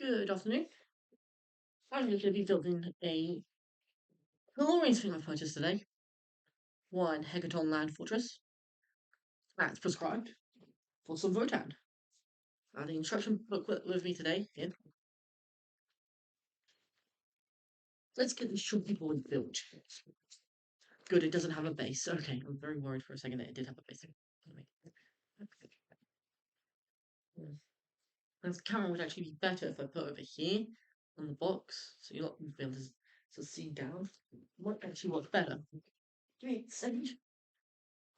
Good afternoon. I'm going to be building a glorious thing I've purchased today. One Hekaton Land Fortress. That's prescribed for some votan. The instruction booklet with me today. Here. Let's get this shorty boy built. Good, it doesn't have a base. Okay, I'm very worried for a second that it did have a base. This camera would actually be better if I put it over here on the box, so you're not going to be able to see down. Might actually work better. Give me a second.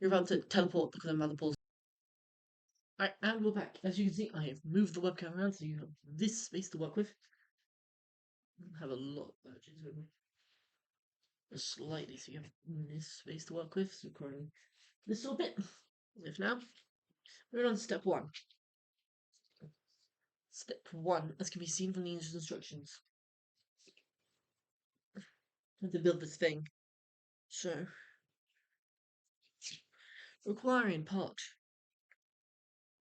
You're about to teleport because I'm mother pause. Alright, and we're back. As you can see, I have moved the webcam around so you have this space to work with. I have a lot of badges with me. Just slightly so you have this space to work with, so recording this little bit. If now, we're on step one. Step one, as can be seen from the instructions. I have to build this thing. So, requiring part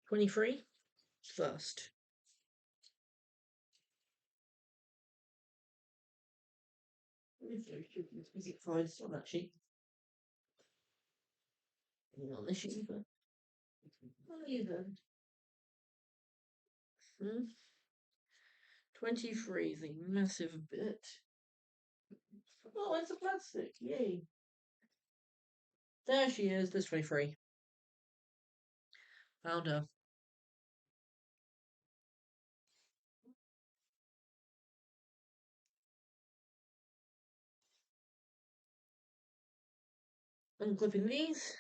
23 first. Is it fine? It's on that sheet. On this sheet either. Not either. 23 is a massive bit. Oh, it's a plastic. Yay. There she is. There's 23. Found her. Unclipping these.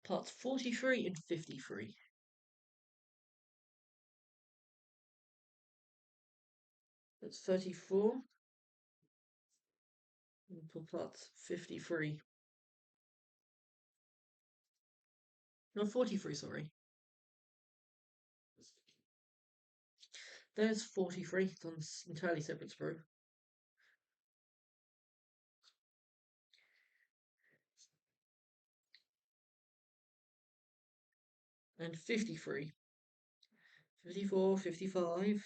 Parts 43 and 53. That's 34. And for parts 53. No, 43, sorry. There's 43. It's on entirely separate sprue. And 53. 54, 55.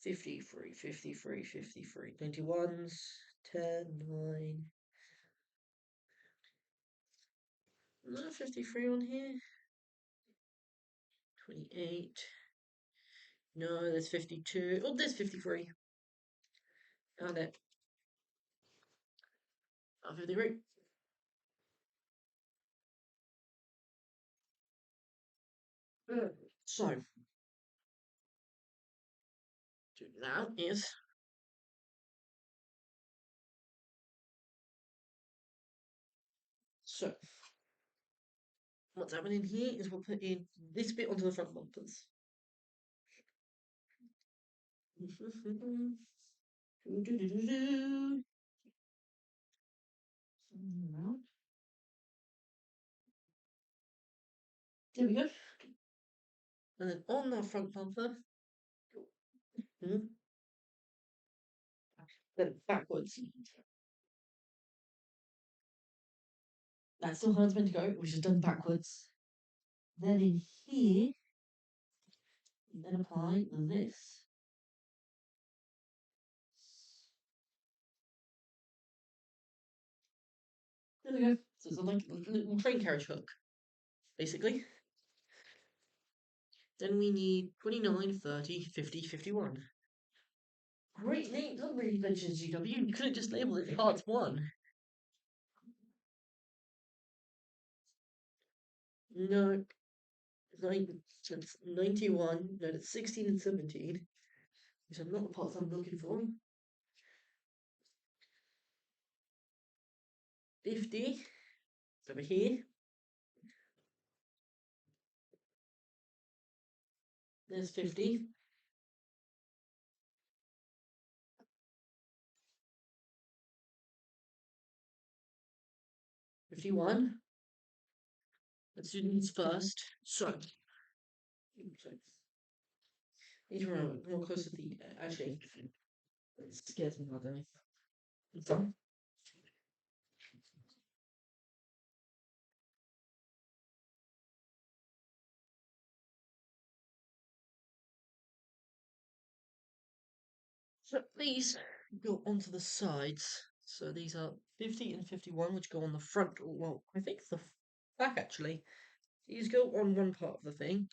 53, 53, 53. 21s, 10, 9. No, 53 on here. 28. No, there's 52. Oh, there's 53. Found it. 53. So, now is so what's happening here is we'll put in this bit onto the front bumpers. There we go. And then on that front bumper, then backwards. That's still how it's meant to go, which is done backwards. Then in here, then apply this. There we go. So it's like a little train carriage hook, basically. Then we need 29, 30, 50, 51. Great name, not really mentions GW. You could have just labeled it part 1. No, 91, no, that's 16 and 17. Which are not the parts I'm looking for. 50, over here. There's 50. 51. Let's do these first. So, need to run more close to the, actually, scares me, I don't. So these go onto the sides. So these are 50 and 51, which go on the front. Well, I think the back actually. These go on one part of the thing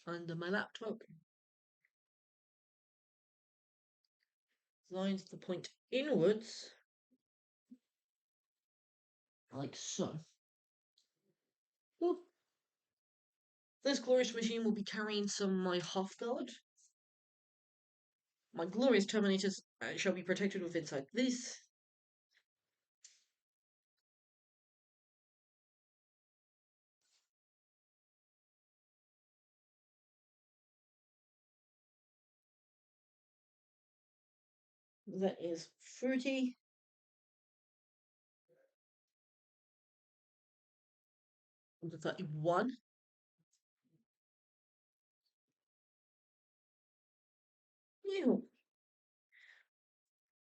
under my laptop. Lines the point inwards, like so. Well, this glorious machine will be carrying some of my half guard. My glorious Terminators shall be protected with inside this. That is 30. Onto 31. Ew.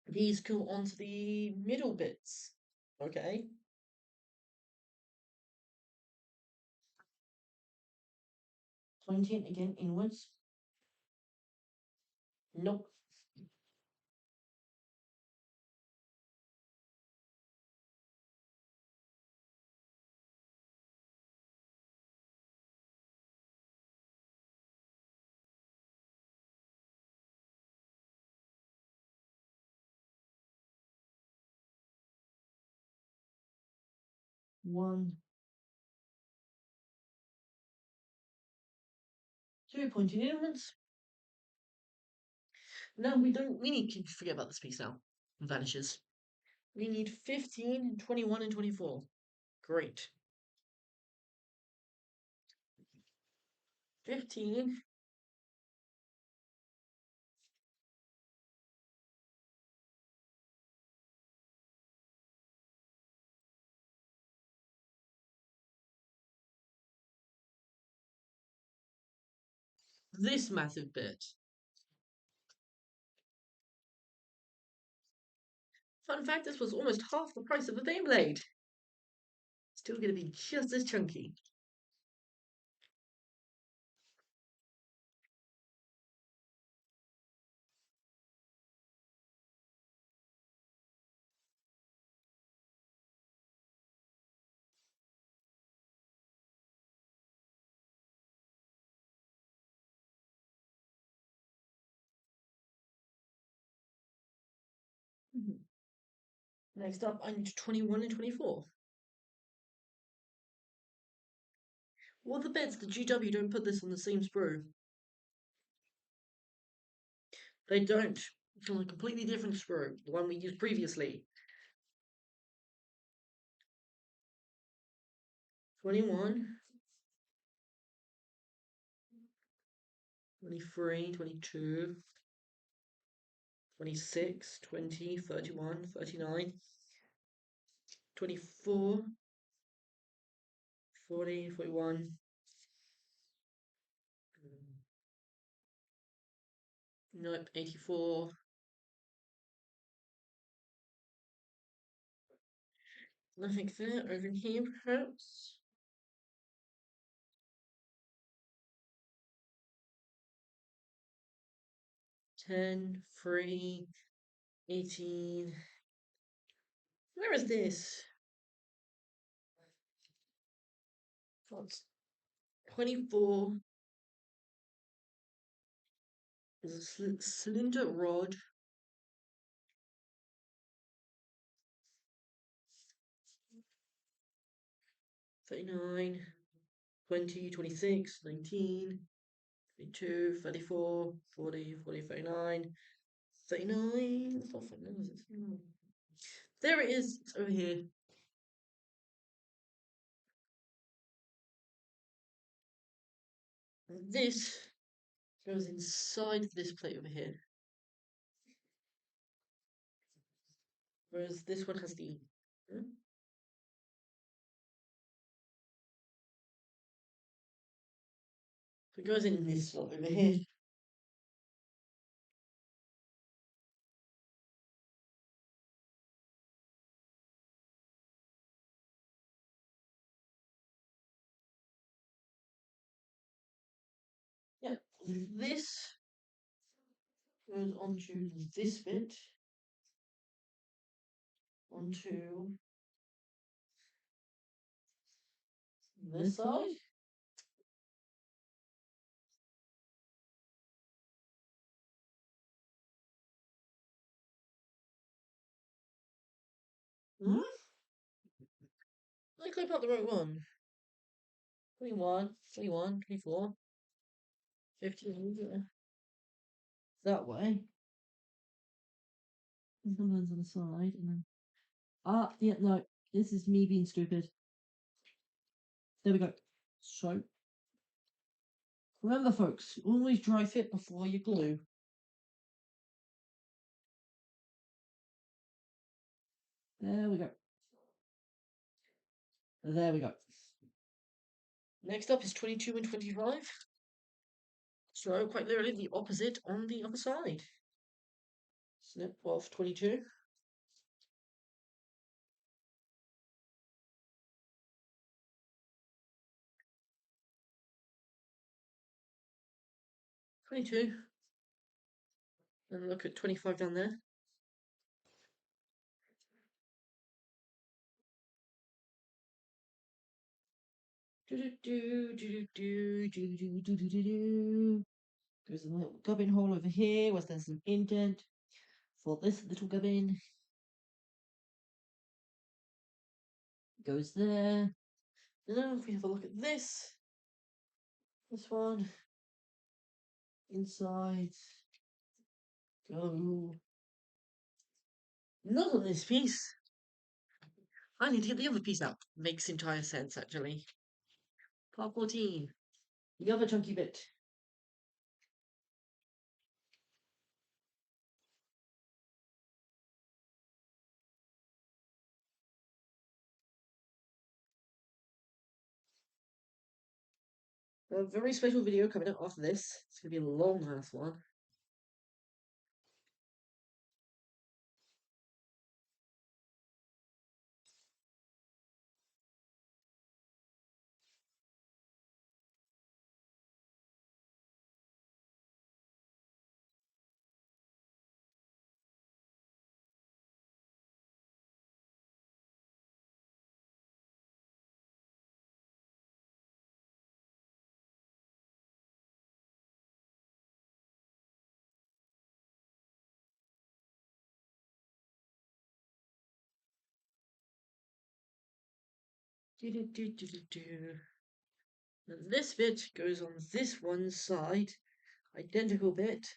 These go onto the middle bits. Okay. 20 again inwards. Nope. One, 2 pointing inwards. No, we don't. We need to forget about this piece now. It vanishes. We need 15, 21, and 24. Great. 15. This massive bit. Fun fact, this was almost half the price of a Beyblade. Still gonna be just as chunky. Next up, I need 21 and 24. Well, the bits, the GW don't put this on the same sprue. They don't. It's on a completely different sprue, the one we used previously. 21, 23, 22, 26, 20, 31, 39, 24, 40, 41. Nope, 84. Nothing there. Over here, perhaps. 10, 3, 18. Where is this? What's 24 is a cylinder rod. 39, 20, 26, 19, 22, 34, 40, 40, 39, 39. It's not 39, is it? There it is. It's over here. And this goes inside this plate over here. Whereas this one has the. So it goes in this slot over here. this goes onto this bit, onto this side. Hmm? I clip out the right one. 21, 21, 24, 15. That way. And sometimes on the side, and then. Ah, yeah, no. This is me being stupid. There we go. So, remember, folks, always dry fit before you glue. There we go. There we go. Next up is 22 and 25. So, quite literally, the opposite on the other side. Snip off 22. 22. And look at 25 down there. There's a little gubbin hole over here where there's an indent for this little gubbin. Goes there. And then if we have a look at this one, inside, go. Not on this piece. I need to get the other piece out. Makes entire sense, actually. Part 14. The other chunky bit. A very special video coming up after this. It's going to be a long ass one. And this bit goes on this one side. Identical bit.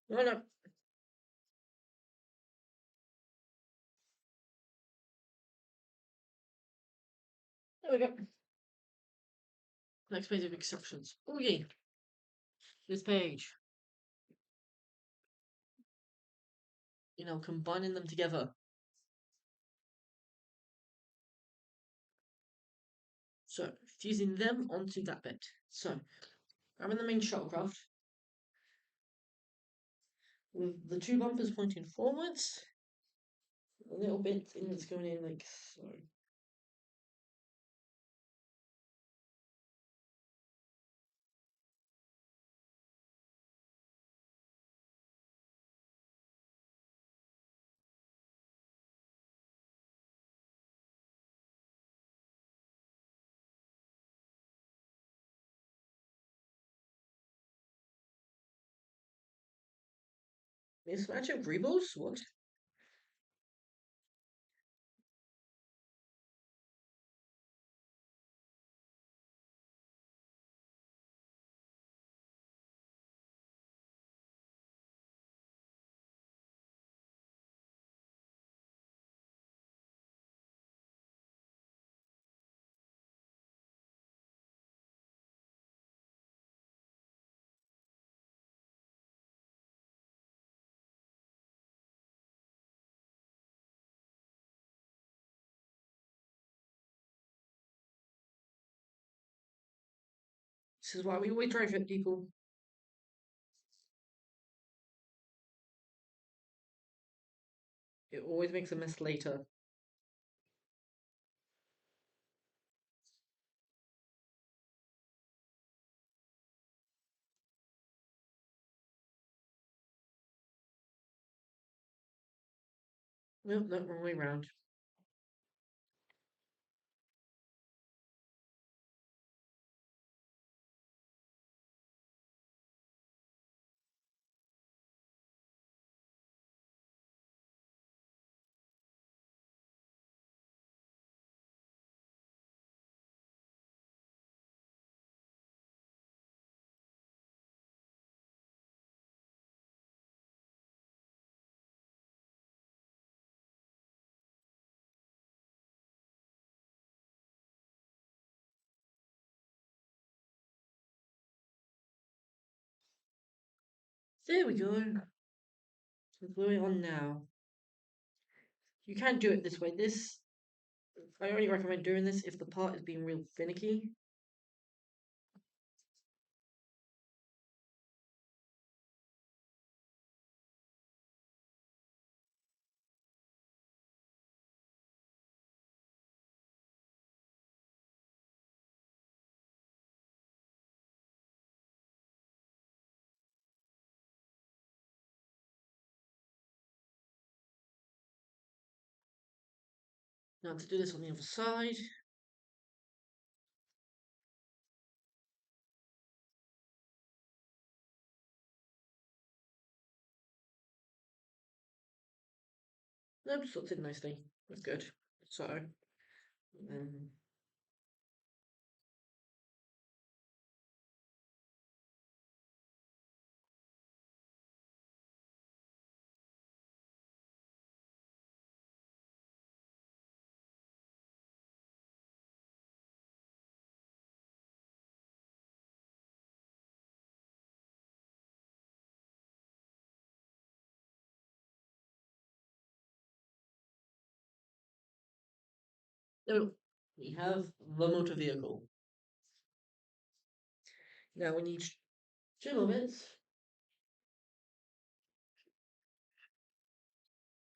No, no. There we go. Next page of instructions. Oh yeah. This page. Combining them together. So, fusing them onto that bit. So, I'm in the main shuttlecraft with the two bumpers pointing forwards. A little bit that's going in like so. Mismatch of rebels? What? This is why we always try to fit people. It always makes a mess later. Nope, no, wrong way round. There we go. So gluing on now. You can't do it this way. I only recommend doing this if the part is being real finicky. Now to do this on the other side. Nope, slots in nicely. That's good. So, um, no, we have the motor vehicle. Now we need two more bits.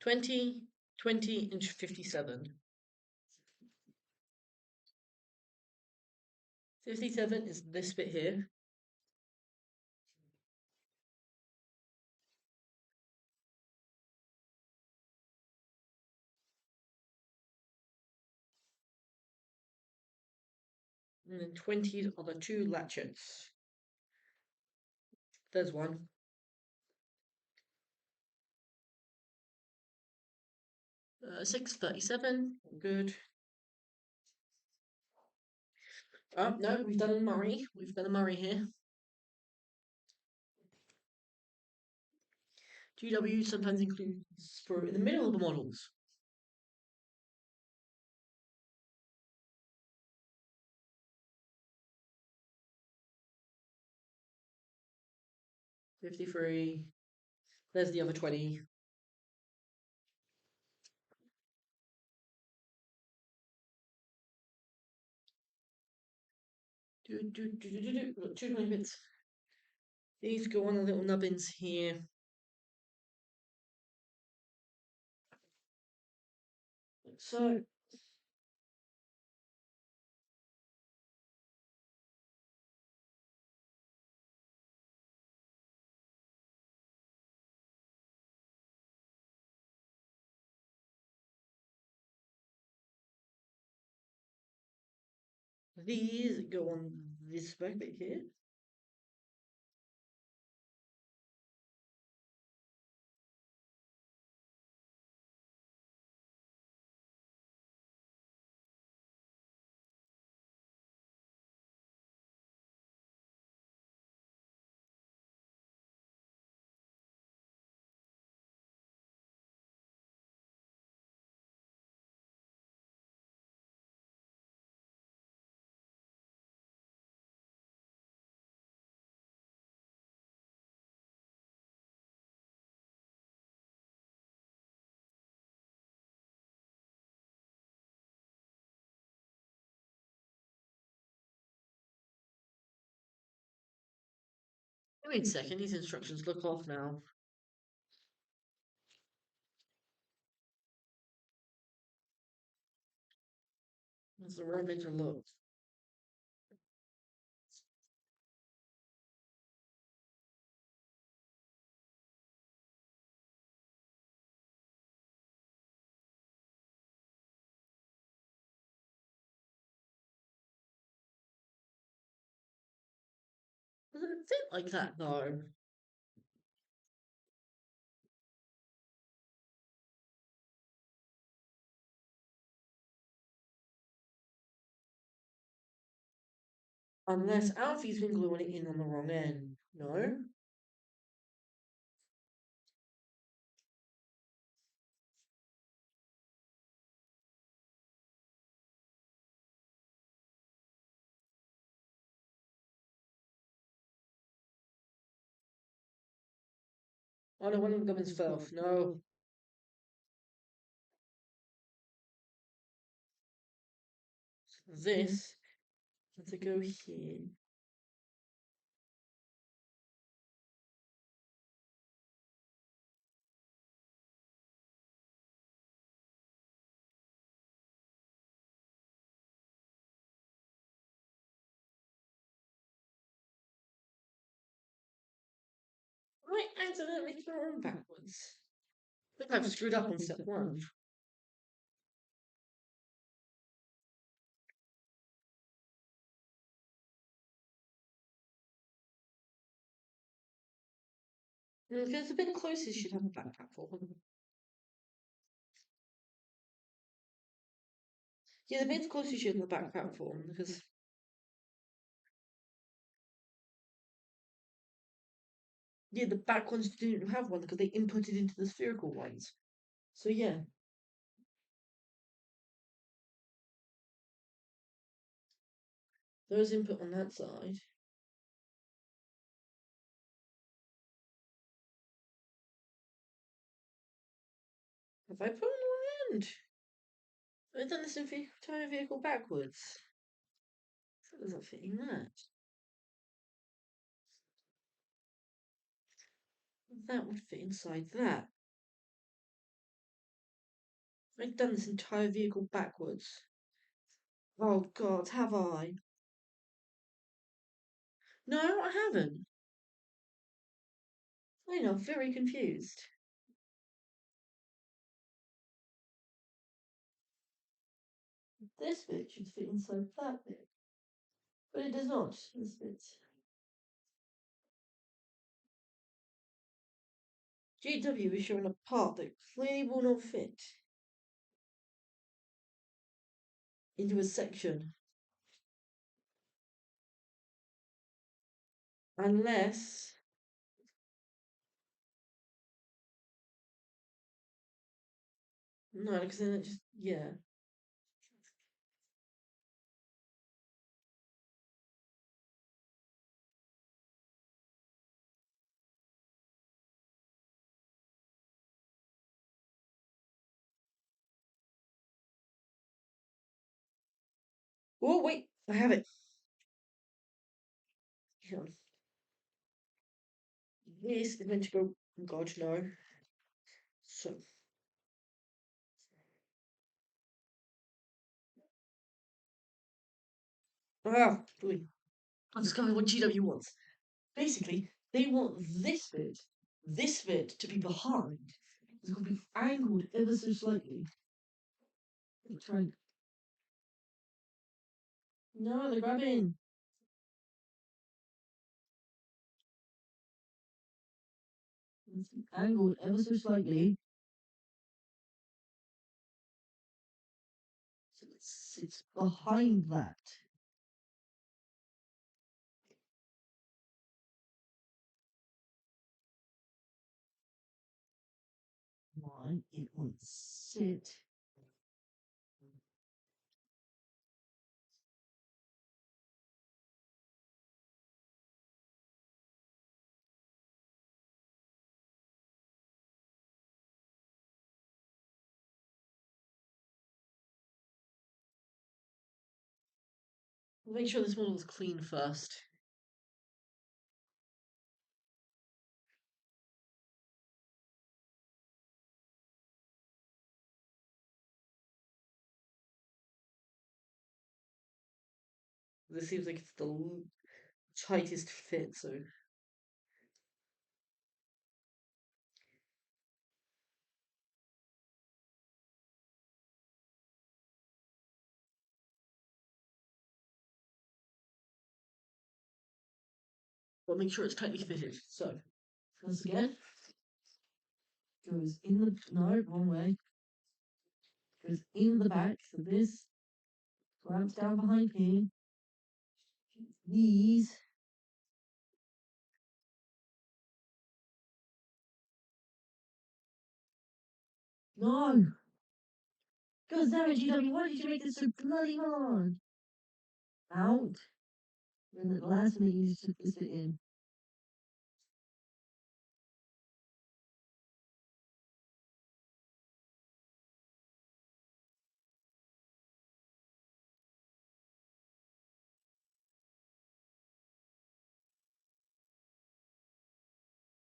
20, 20, and 57. 57 is this bit here. And then 20s are the two latchets. There's one. 637. Good. Oh, no, we've done a Murray. We've got a Murray here. GW sometimes includes for in the middle of the models. 53. There's the other 20. Got two more bits. These go on the little nubbins here. Like so. These go on this back bit here. Wait a second, these instructions look off now. That's the right way to look. Doesn't fit like that though. Unless Alfie's been gluing it in on the wrong end. No? Oh no, one of them is filth. No. This has to go here. I accidentally thrown backwards. I think I've screwed up on step one. Because the bit closest should have a back platform. Yeah, the bit closest should have a back platform because yeah, the back ones didn't have one because they inputted into the spherical ones. So yeah, those input on that side. Have I put on the wrong end? I've done this in entire vehicle backwards. That doesn't fit in that. That would fit inside that. I've done this entire vehicle backwards. Oh God, have I? No, I haven't. I know, very confused. This bit should fit inside that bit. But it does not. This bit. GW is showing a part that clearly will not fit into a section. Unless. No, because then it just. Yeah. Oh, wait. I have it. Here. This is meant to go. God, no. So. Ah, boy. I'm discovering what GW wants. Basically, they want this bit to be behind. It's going to be angled ever so slightly. Trying. No, they're grabbing. It's angled ever so slightly. So it's behind that. Why it won't sit. Make sure this model is clean first. This seems like it's the tightest fit, so but make sure it's tightly fitted. So once again, goes in the no wrong way. Goes in the back. So this clamps down behind here. These no. God damn it, GW, why did you make this so bloody hard? Out. And at the last minute you just took this bit in.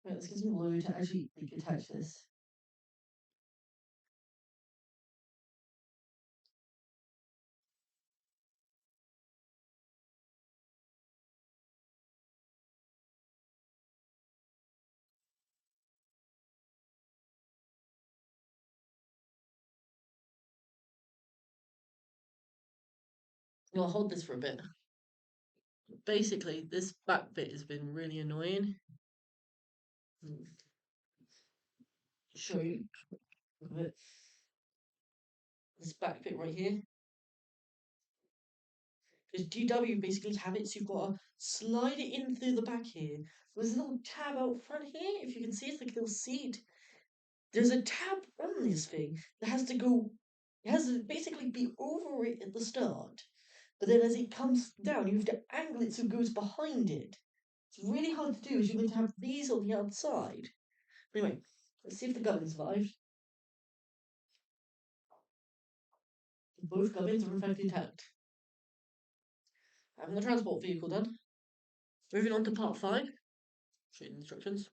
Right, let's get some glue to actually attach this. I'll hold this for a bit. Basically, this back bit has been really annoying. Show you this back bit right here. Because GW basically have it, so you've got to slide it in through the back here. There's a little tab out front here, if you can see, it's like a little seat. There's a tab on this thing that has to go, it has to basically be over it at the start. But then as it comes down, you have to angle it so it goes behind it. It's really hard to do, as you're going to have these on the outside. Anyway, let's see if the gubbin survived. Both gubbins are in fact intact. Having the transport vehicle done. Moving on to part 5. Show you the instructions.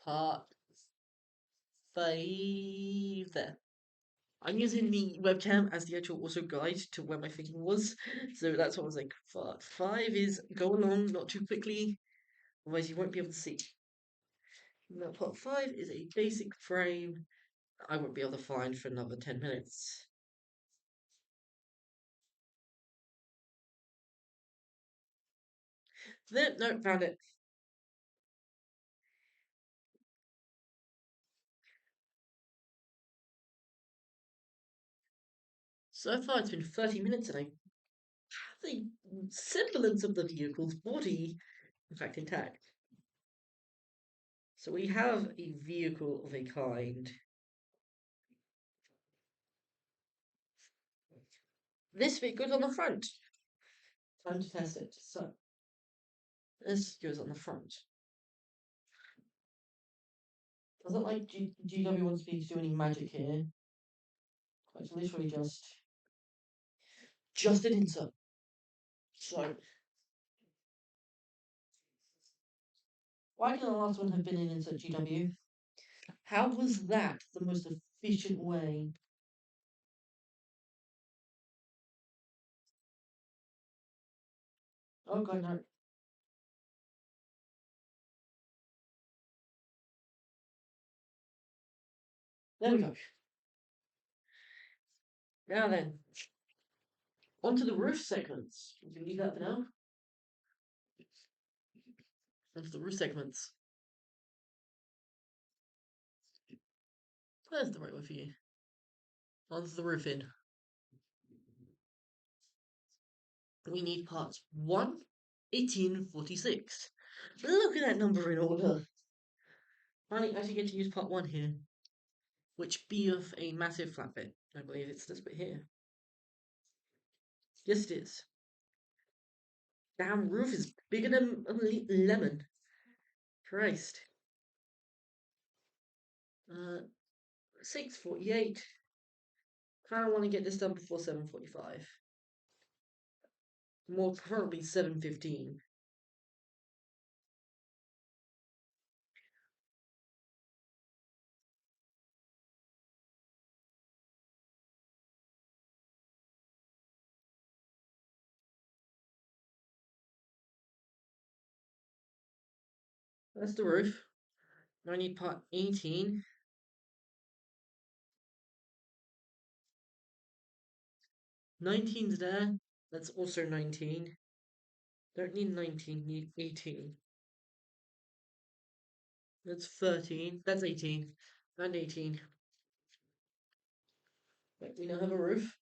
Part 5 there. I'm using the webcam as the actual also guide to where my thinking was. So that's what I was like. Part 5 is go along, not too quickly, otherwise you won't be able to see. Now part 5 is a basic frame I won't be able to find for another 10 minutes. Then, no, found it. So far it's been 30 minutes and I have the semblance of the vehicle's body, in fact, intact. So we have a vehicle of a kind. This bit goes on the front. Time to test it. So this goes on the front. Doesn't like GW wants me to do any magic here. It's literally just an insert. So why can the last one have been an insert GW? How was that the most efficient way? Oh god no. There we go. Now then, onto the roof segments. We can leave that for now. Onto the roof segments. That's the right way for you. Onto the roofing. We need parts 1, 1846. Look at that number in order. Finally, actually get to use part 1 here, which be of a massive flatbed. I believe it's this bit here. Yes, it is. Damn roof is bigger than a lemon. Christ. 6:48. Kind of want to get this done before 7:45. More probably 7:15. That's the roof. Now I need part 18. 19's there. That's also 19. Don't need 19, need 18. That's 13. That's 18. And 18. Right, we now have a roof.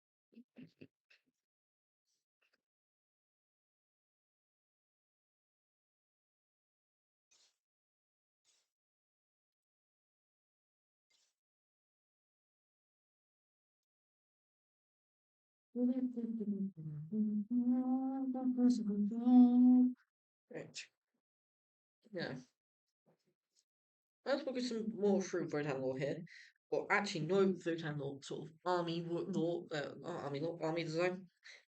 Right. Yeah. Let's look at some more through votan law here. Or actually, no votan law, sort of law, army law, army design.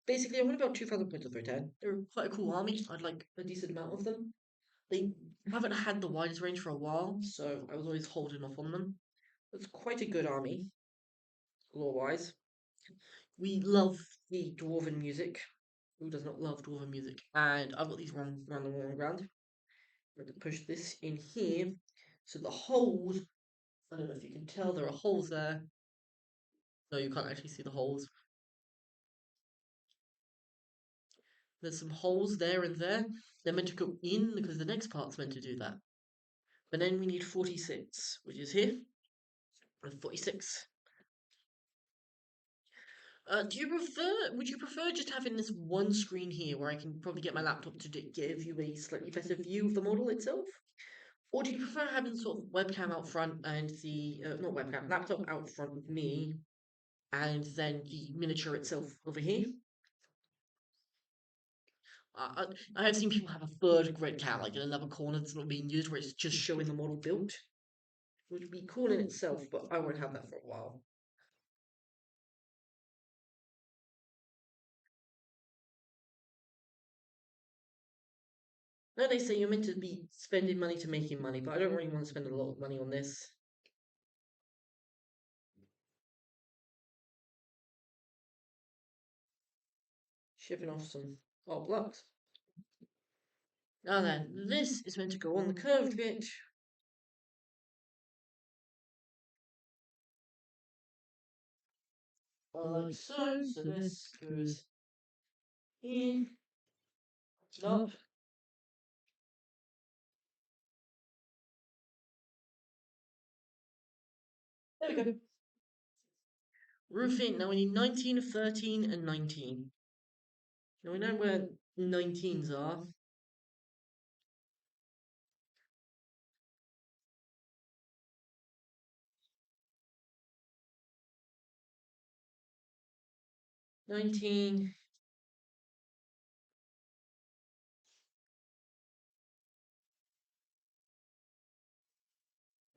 Basically, I want about 2,000 points of votan. They're quite a cool army. I'd like a decent amount of them. They haven't had the widest range for a while, so I was always holding off on them. It's quite a good army, lore-wise. We love the dwarven music. Who does not love dwarven music? And I've got these random on ground. I'm going to push this in here. So the holes, I don't know if you can tell, there are holes there. No, you can't actually see the holes. There's some holes there and there. They're meant to go in because the next part's meant to do that. But then we need 46, which is here. And 46. Would you prefer just having this one screen here where I can probably get my laptop to give you a slightly better view of the model itself? Or do you prefer having sort of webcam out front and not webcam, laptop out front with me and then the miniature itself over here? I have seen people have a third grid cam, like in another corner that's not being used, where it's just showing the model built, which would be cool in itself, but I won't have that for a while. Now they say you're meant to be spending money to making money, but I don't really want to spend a lot of money on this. Shipping off some blocks. Now then, this is meant to go on the curved bit. Like so. So this goes in, up. There we go. Roofing. Now we need 19, 13, and 19. Now we know where 19s are. 19,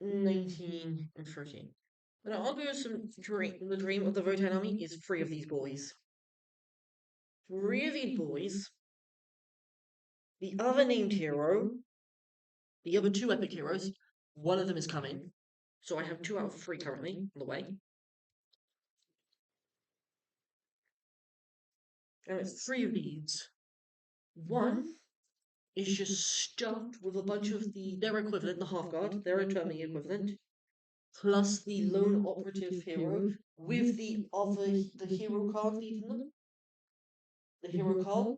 19, and 13. But I'll go with some dream. The dream of the Votan army is three of these boys. Three of these boys. The other named hero. The other two epic heroes. One of them is coming. So I have 2 out of 3 currently on the way. And it's 3 of these. One is just stuffed with a bunch of their equivalent, the half guard, their eternity equivalent, plus the lone operative hero with the hero card leading them, the hero card,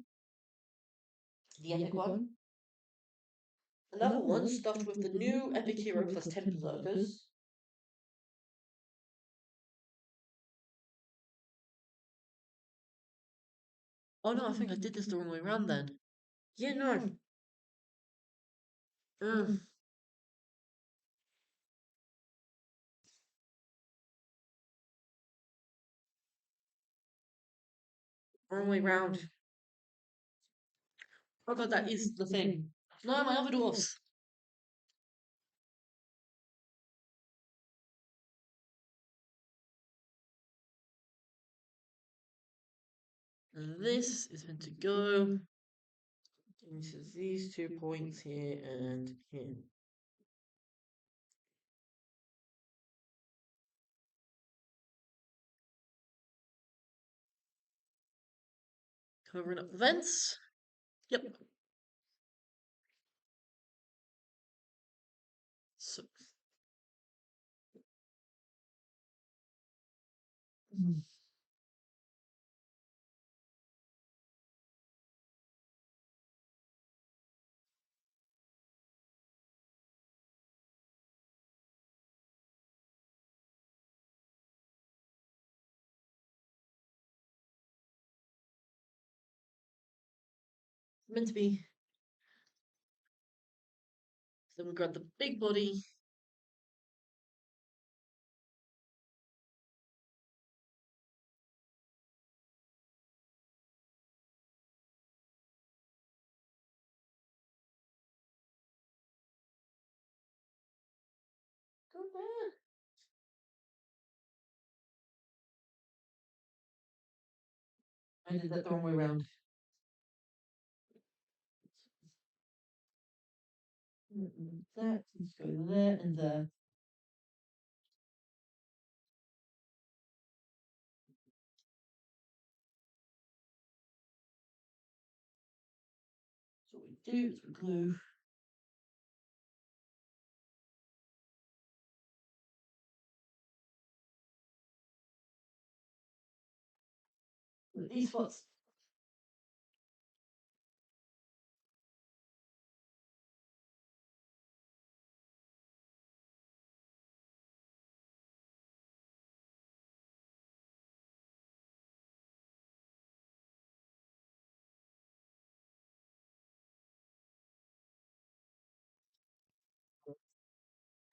the epic one. Another one stuffed with the new epic hero plus 10 berserkers. Oh no, I think I did this the wrong way around then. Yeah, no. Mm, wrong way round. Oh god, that is the thing. No, my other dwarfs. And this is meant to go into these 2 points here and here. Covering up the vents. Yep. Meant to be. So then we grab the big body. Go there. I did that the wrong way around. That needs to go there and there. So what we do is we glue. These spots.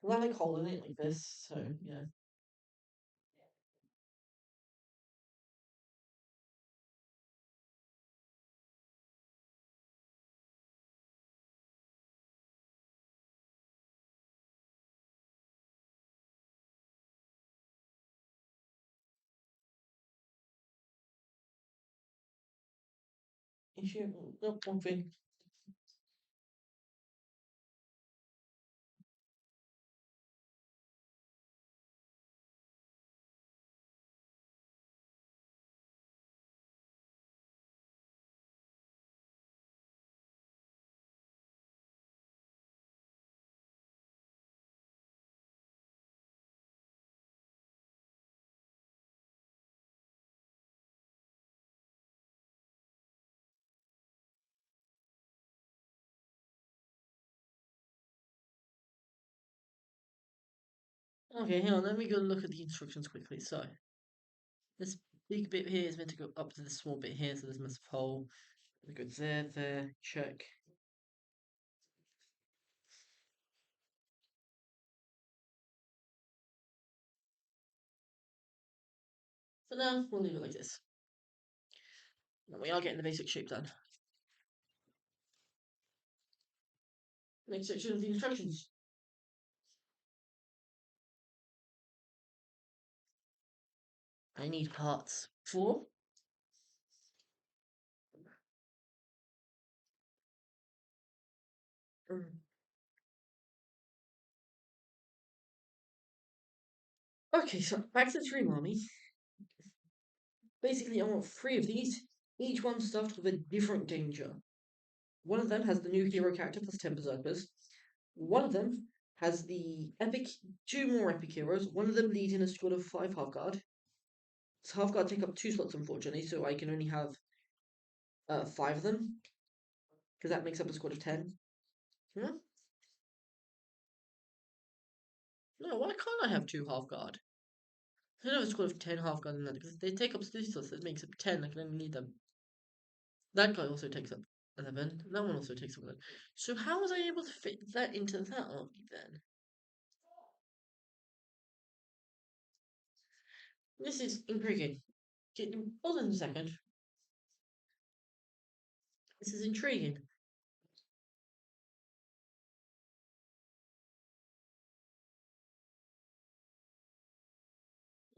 I like holding it like this, so yeah. Issue. No, one thing. Okay, hang on, let me go look at the instructions quickly. So, this big bit here is meant to go up to this small bit here, so there's a massive hole. We go there, there, check. For now, we'll leave it like this. And we are getting the basic shape done. Next section of the instructions. I need parts for Okay, so back to the Dream Army. Basically, I want 3 of these, each one stuffed with a different danger. One of them has the new hero character plus 10 berserkers. One of them has the epic, 2 more epic heroes. One of them leads in a squad of 5 half guard. So half guard take up 2 slots, unfortunately, so I can only have 5 of them, because that makes up a squad of 10. Hmm? No, why can't I have 2 half guard? I don't have a squad of 10 half guard in that, because they take up 2 slots, that makes up 10, I can only need them. That guy also takes up 11. That one also takes up 11. So how was I able to fit that into that army then? This is intriguing. Hold on a second. This is intriguing.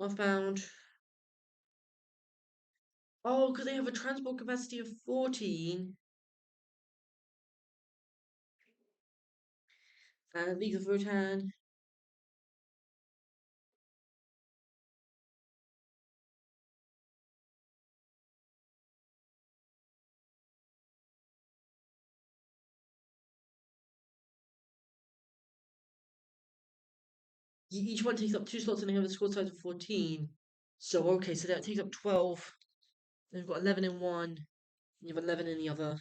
I found. Oh, because they have a transport capacity of 14. And League of Votan. Each one takes up 2 slots and they have a squad size of 14. So okay, so that takes up 12. Then we've got 11 in one. You have 11 in the other.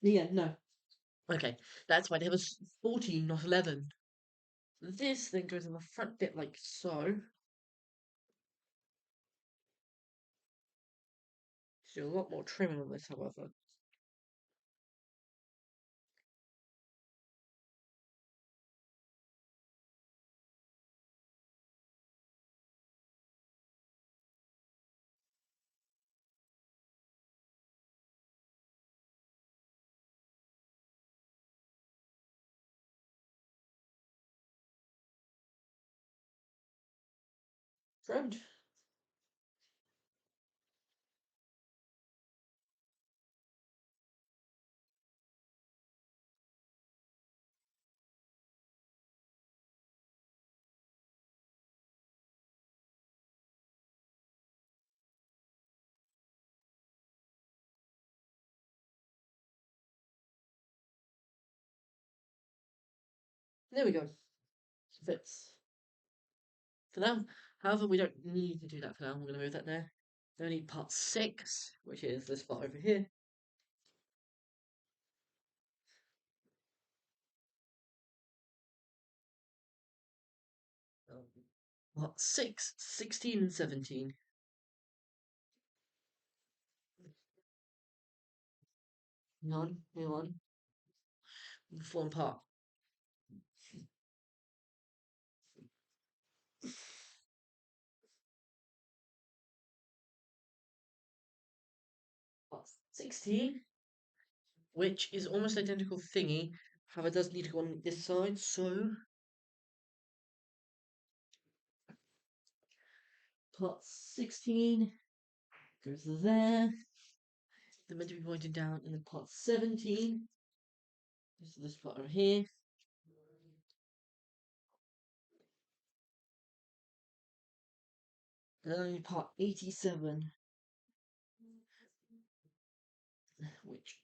Yeah, no. Okay, that's why there was 14, not 11. This then goes on the front bit like so. So a lot more trimming on this, however. Trimmed. There we go. Fits. For now, however, we don't need to do that for now. We're going to move that there. Then we need part 6, which is this part over here. Part 6, 16 and 17. None, one. Form part. Part 16, which is almost identical thingy. However, it does need to go on this side, so part 16 goes there. They're meant to be pointing down, and then part 17 is this part over here. And then part 87, which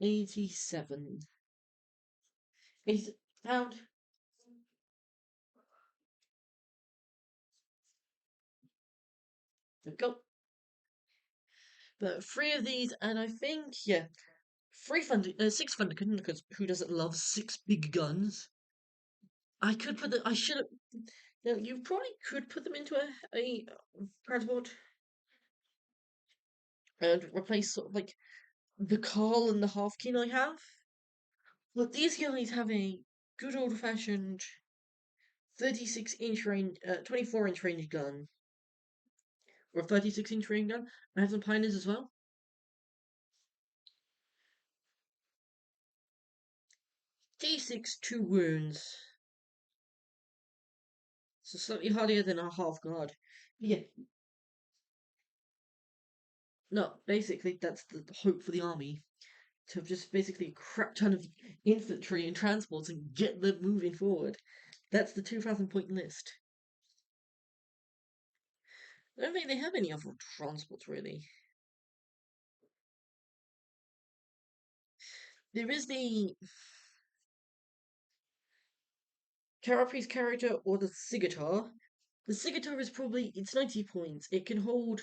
87 is found. There we go. But 3 of these, and I think, yeah, 6 Thunder Cannon, because who doesn't love 6 big guns? I could put I should have. Now, you probably could put them into a transport and replace sort of like the Carl and the Halfkin I have. But these guys have a good old fashioned 36-inch range, 24-inch range gun, or 36-inch range gun. I have some pioneers as well. D6, 2 wounds. So slightly harder than a half guard. Yeah, no, basically that's the hope for the army. To have just basically a crap ton of infantry and transports and get them moving forward. That's the 2,000 point list. I don't think they have any other transports really. There is the Carapace character or the Sigatar. The Sigatar is probably it's 90 points. It can hold.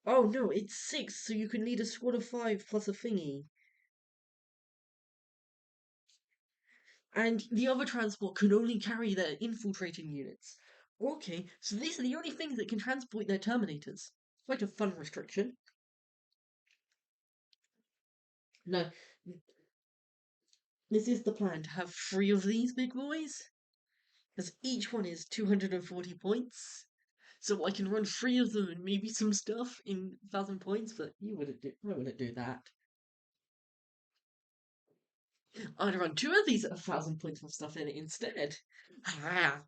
Oh no, it's 6, so you can lead a squad of 5 plus a thingy. And the other transport can only carry their infiltrating units. Okay, so these are the only things that can transport their Terminators. Quite a fun restriction. No, this is the plan to have 3 of these big boys, because each one is 240 points. So I can run 3 of them and maybe some stuff in 1,000 points, but I wouldn't do that. I'd run 2 of these at 1,000 points of stuff in it instead. Ah.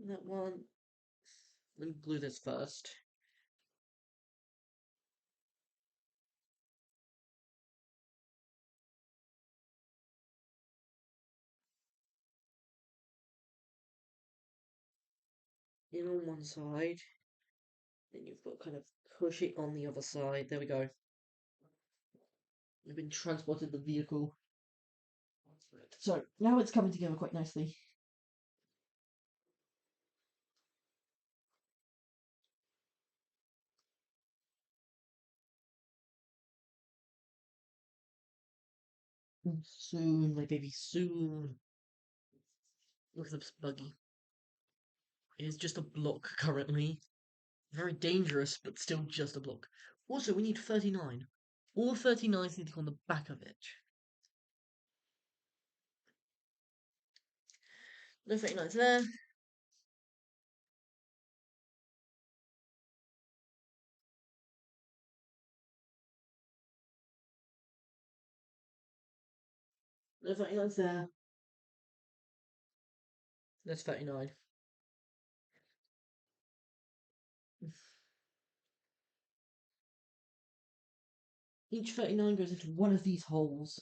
That one. Let me glue this first. In on one side, then you've got to kind of push it on the other side. There we go. We've been transported the vehicle. So now it's coming together quite nicely. Soon, my baby, soon. Look at this buggy. It's just a block currently. Very dangerous, but still just a block. Also, we need 39. All 39s need to go on the back of it. No 39s there. No 39s there. There's 39. Each 39 goes into one of these holes.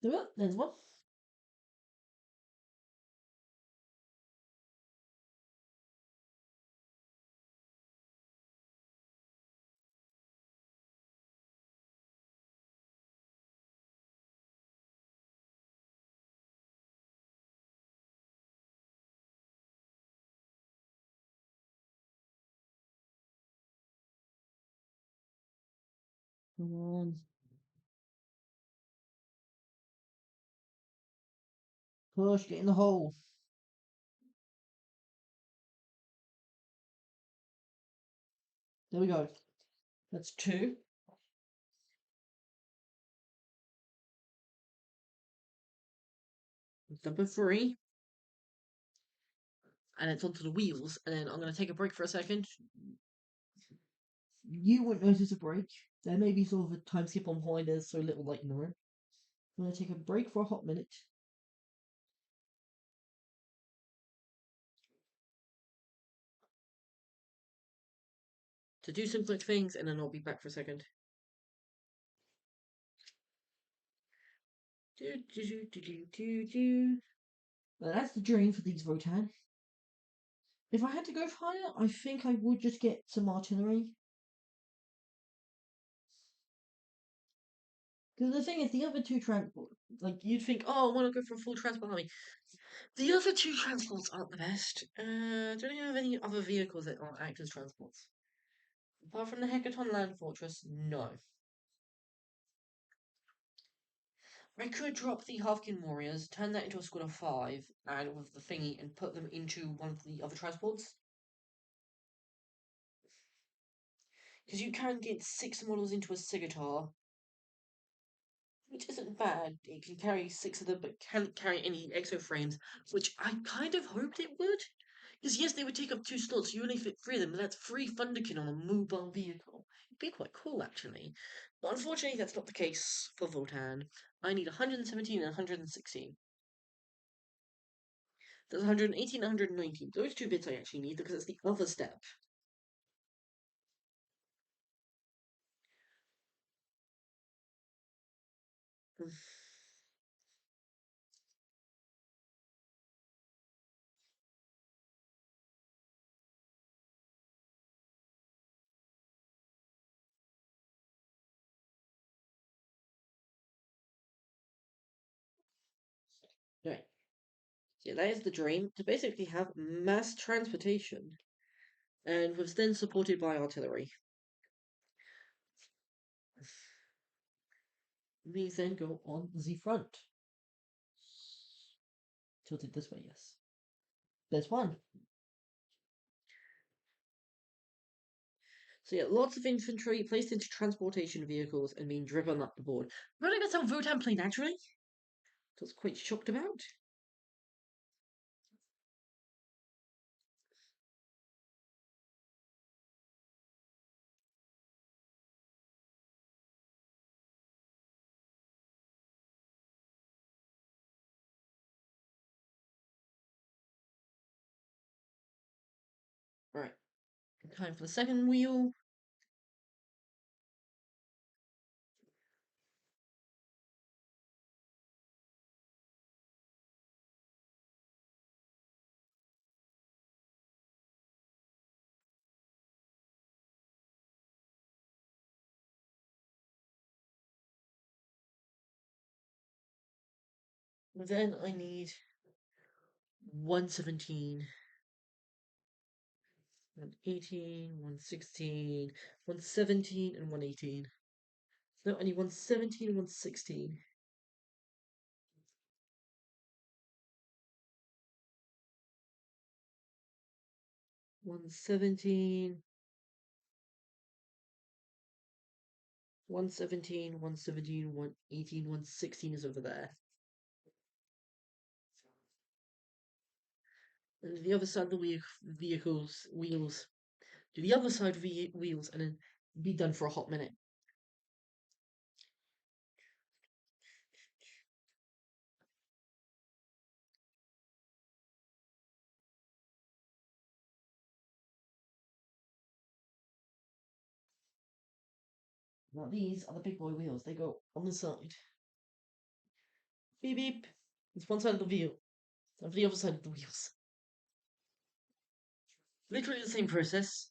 There's one. Come on. Push, get in the hole. There we go. That's two. Number three. And it's onto the wheels. And then I'm going to take a break for a second. You won't notice a break. There may be sort of a time skip on why there's so little light in the room. I'm going to take a break for a hot minute. To do some quick things, and then I'll be back for a second. Well, that's the dream for these votan. If I had to go higher, I think I would just get some artillery. Because the thing is, the other two transport, like you'd think, oh, I want to go for a full transport army. The other two transports aren't the best. Don't you have any other vehicles that aren't act as transports? Apart from the Hekaton Land Fortress, no. I could drop the Halfkin Warriors, turn that into a squad of 5, and with the thingy, and put them into one of the other transports. Because you can get 6 models into a Sigatar, which isn't bad. It can carry 6 of them, but can't carry any exo frames, which I kind of hoped it would. Because yes, they would take up 2 slots, so you only fit 3 of them, but that's 3 Thunderkin on a mobile vehicle. It'd be quite cool, actually. But unfortunately, that's not the case for Votan. I need 117 and 116. There's 118 and 119. Those 2 bits I actually need because it's the other step. Right. Yeah, that is the dream, to basically have mass transportation, and was then supported by artillery. These then go on the front. Tilted this way, yes. There's one. So yeah, lots of infantry placed into transportation vehicles and being driven up the board. Running that's how Votan played naturally. I was quite shocked about. Time for the second wheel. Then I need 117, 118, 116, 117, and 118. No, I need 117 and 116. 117, 117, 117, 118, 116 is over there. And the other side of the wheels, do the other side of the wheels, and then be done for a hot minute. Now these are the big boy wheels. They go on the side. Beep beep. It's one side of the wheel. And for the other side of the wheels. Literally the same process.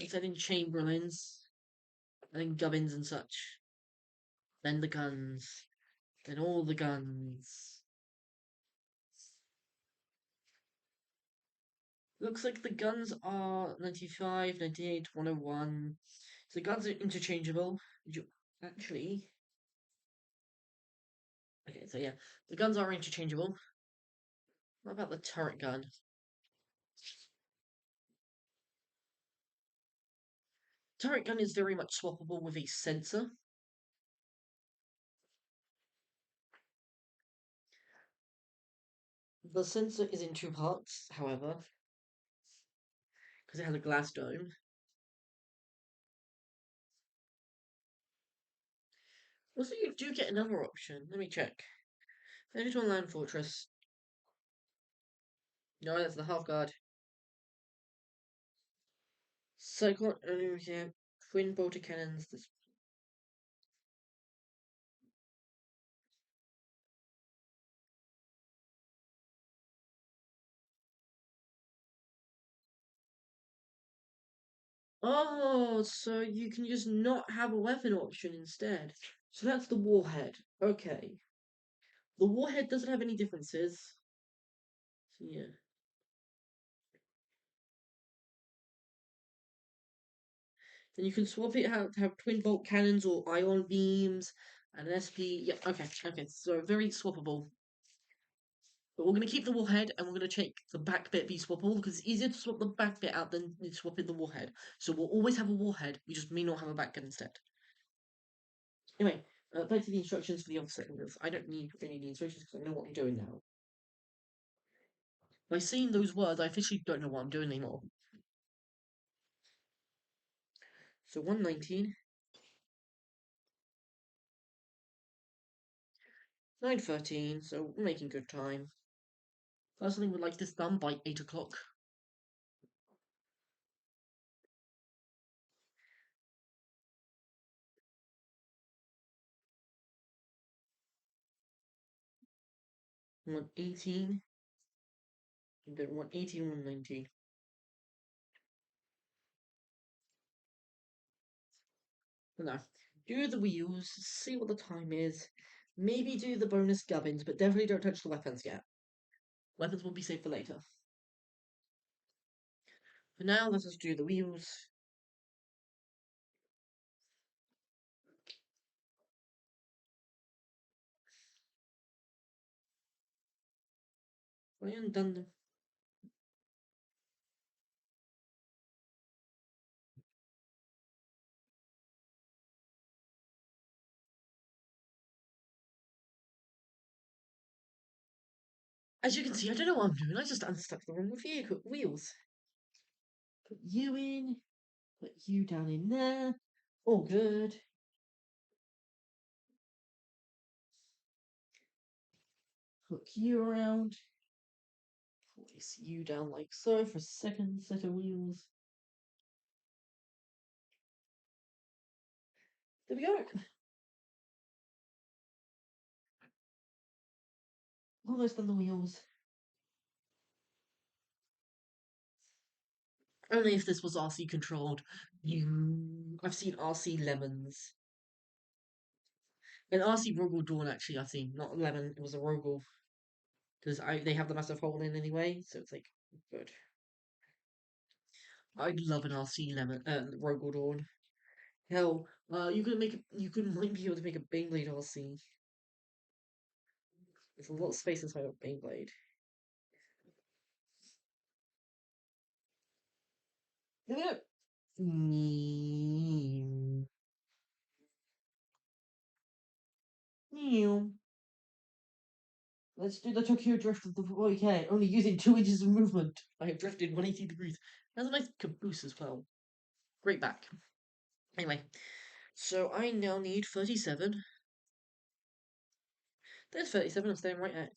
Except in chamberlains, and then gubbins and such. Then the guns. Then all the guns. Looks like the guns are 95, 98, 101. So the guns are interchangeable. You actually. Okay, so yeah. The guns are interchangeable. What about the turret gun? Turret gun is very much swappable with a sensor. The sensor is in two parts, however, because it has a glass dome. Also, you do get another option. Let me check. Hekaton Land Fortress. No, that's the half guard. Cyclone, yeah, twin bolter cannons. This. Oh, so you can just not have a weapon option instead. So that's the warhead. Okay. The warhead doesn't have any differences. So yeah. Then you can swap it out to have twin bolt cannons or ion beams and an SP. Yeah, okay, okay. So very swappable. But we're going to keep the warhead and we're going to take the back bit be swappable because it's easier to swap the back bit out than swapping the warhead. So we'll always have a warhead, we just may not have a back gun instead. Anyway, back to the instructions for the offset wheels. I don't need any of the instructions because I know what I'm doing now. By saying those words, I officially don't know what I'm doing anymore. So 119, 913, so we're making good time. Personally, would like this done by 8 o'clock. One 18, and then 118, 119. Now, do the wheels, see what the time is. Maybe do the bonus gubbins, but definitely don't touch the weapons yet. Weapons will be saved for later. For now, let us do the wheels. I am done. As you can see, I don't know what I'm doing. I just unstuck the wrong wheels. Put you in. Put you down in there. All good. Hook you around. Place you down like so for a second set of wheels. There we go. Almost on the wheels. Only if this was RC controlled. I've seen RC lemons. An RC Rogel Dawn, actually, I've seen. Not a lemon, it was a Rogel. Because they have the massive hole in anyway, so it's like, good. I'd love an RC lemon, Rogel Dawn. Hell, you could might be able to make a Beyblade RC. There's a lot of space inside of Beyblade. There we go. Let's do the Tokyo drift of the okay, only using 2 inches of movement. I have drifted 180 degrees. That's a nice caboose as well. Great back. Anyway, so I now need 37. There's 37, I'm staying right at.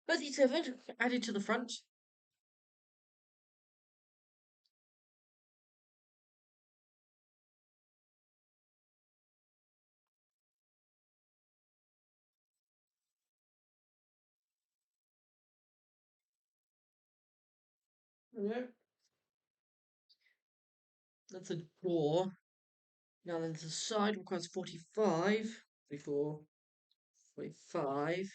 37, added to the front. Okay. That's a door. Now then the side requires 45. 44, 45.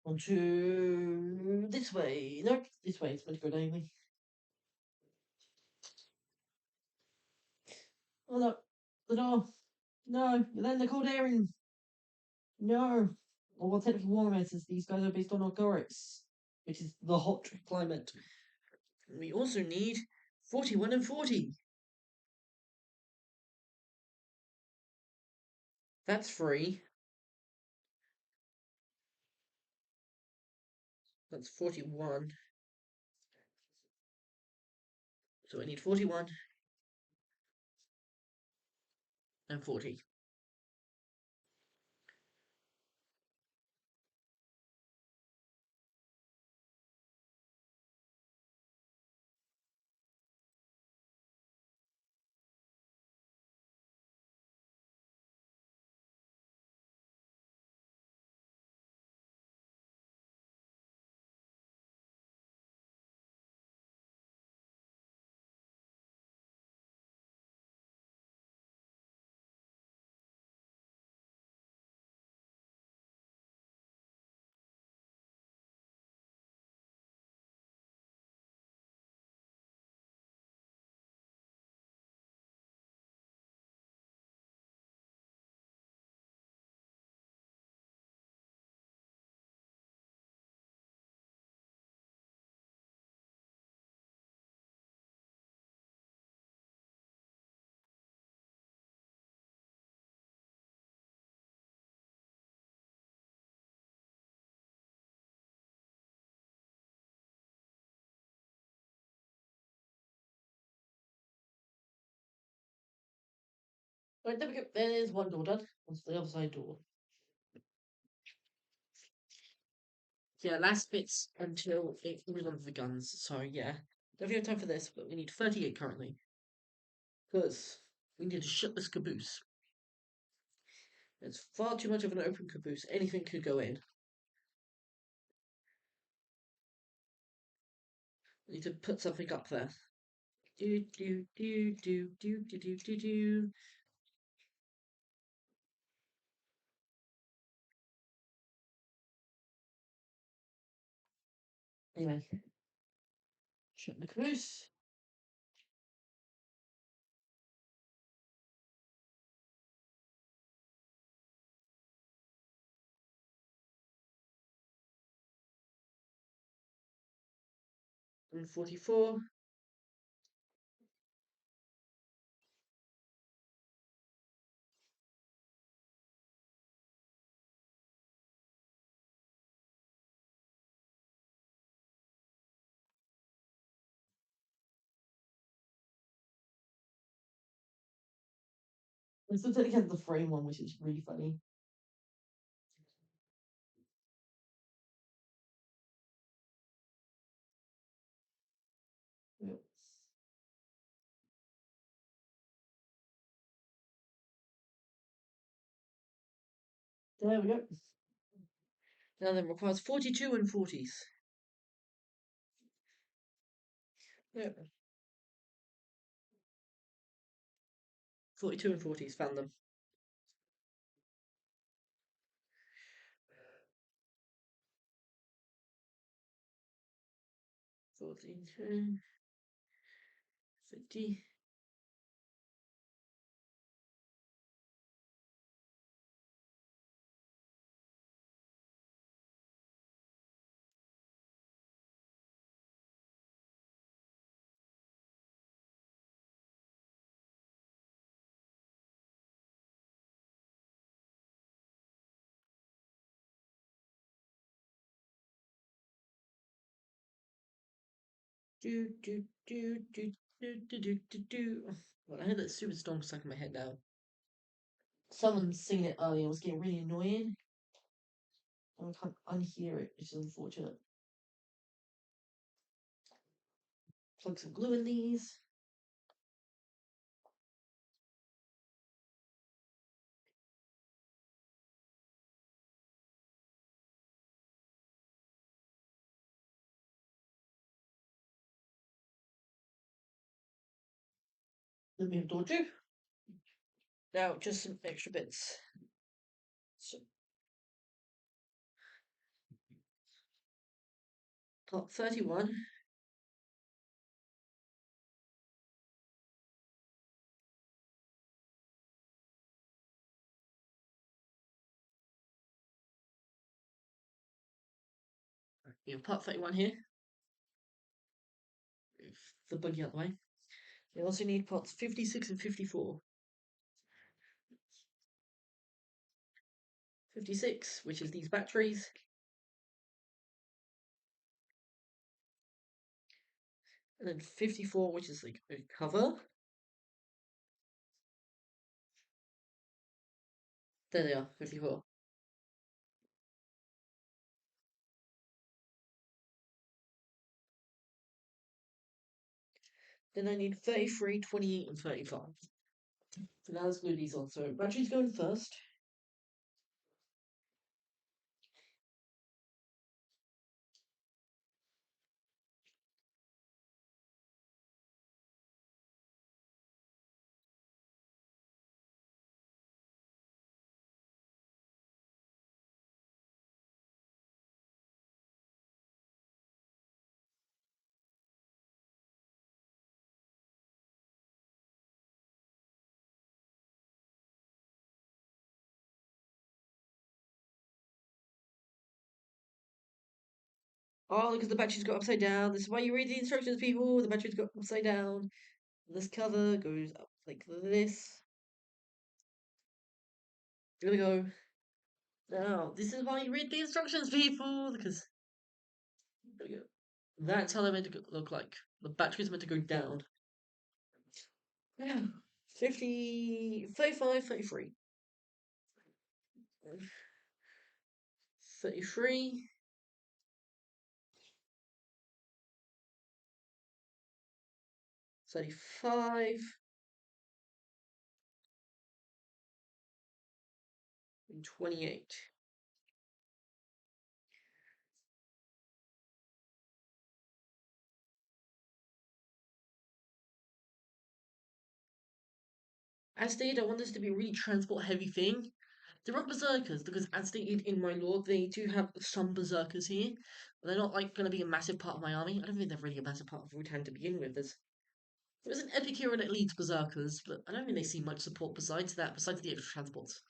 Onto this way. Nope, this way. It's meant to go anyway. Oh no, the door. No, you're letting the cold air in. No. Or well, technically warm air, since these guys are based on Algorix, which is the hot climate. We also need 41 and 40. That's free. That's 41. So I need 41 and 40. Right, there we go. There's one door done. What's the other side door? Yeah, last bits until it moves on to the guns. So yeah, don't have time for this, but we need 38 currently. Because we need to shut this caboose. It's far too much of an open caboose. Anything could go in. We need to put something up there. Do do do do do do do do do. Anyway, shut the caboose. And 44. And so then again, the frame one, which is really funny. Yep. There we go. Now then requires 42 and 40s. Yep. 42 and 40s, found them. 14, 50. Do, do, do, do, do, do, do, do, do. Well, I heard that super strong stuck in my head now. Someone singing it earlier was getting really annoying. I can't unhear it, which is unfortunate. Plug some glue in these. Let me have door two. Now, just some extra bits. So, part 31. We have part 31 here. Move the buggy out the way. We also need parts 56 and 54. 56, which is these batteries. And then 54, which is like a cover. There they are, 54. Then I need 33, 28, and 35. So now let's glue these on. So batteries going first. Oh, because the batteries go upside down. This is why you read the instructions, people. The batteries go upside down. This cover goes up like this. There we go. Now, this is why you read the instructions, people. Because there we go. That's how they're meant to look like. The batteries are meant to go down. Yeah. 50, 35, 33. 33. 35. And 28. As stated, I want this to be a really transport heavy thing. There are berserkers, because as stated in my lore, they do have some berserkers here. But they're not like going to be a massive part of my army. I don't think they're really a massive part of Votan to begin with. There's an epic hero that leads berserkers, but I don't think they see much support besides that, besides the extra transports.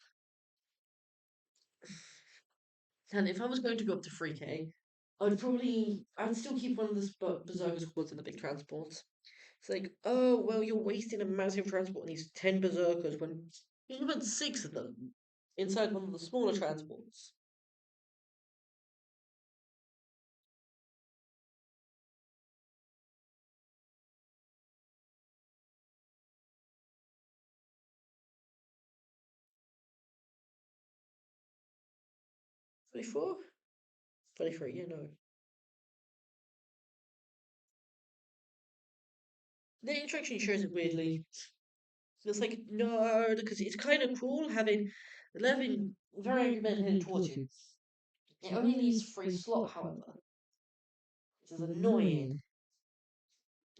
And if I was going to go up to 3k, I'd still keep one of the berserker squads in the big transports. It's like, oh, well, you're wasting a massive transport on these 10 berserkers when you can put 6 of them inside one of the smaller transports. 24? 23, yeah, no. The instruction shows it weirdly. It's like, no, because it's kind of cool having 11 very angry men headed towards you. It only leaves free slot, however, which is annoying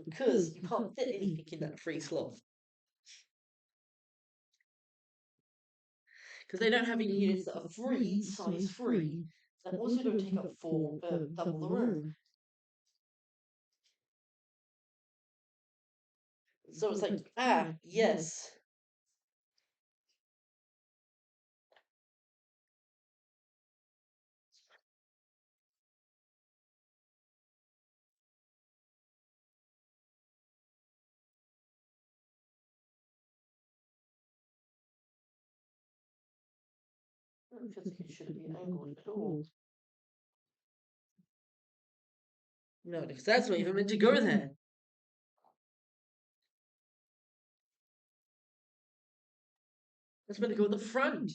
because you can't fit anything in that free slot. Because they don't have any units that are free, size free, that also don't take up double the room. So it's like, yes. I don't feel like it shouldn't be angled at all. No, because that's not even meant to go there. That's meant to go at the front.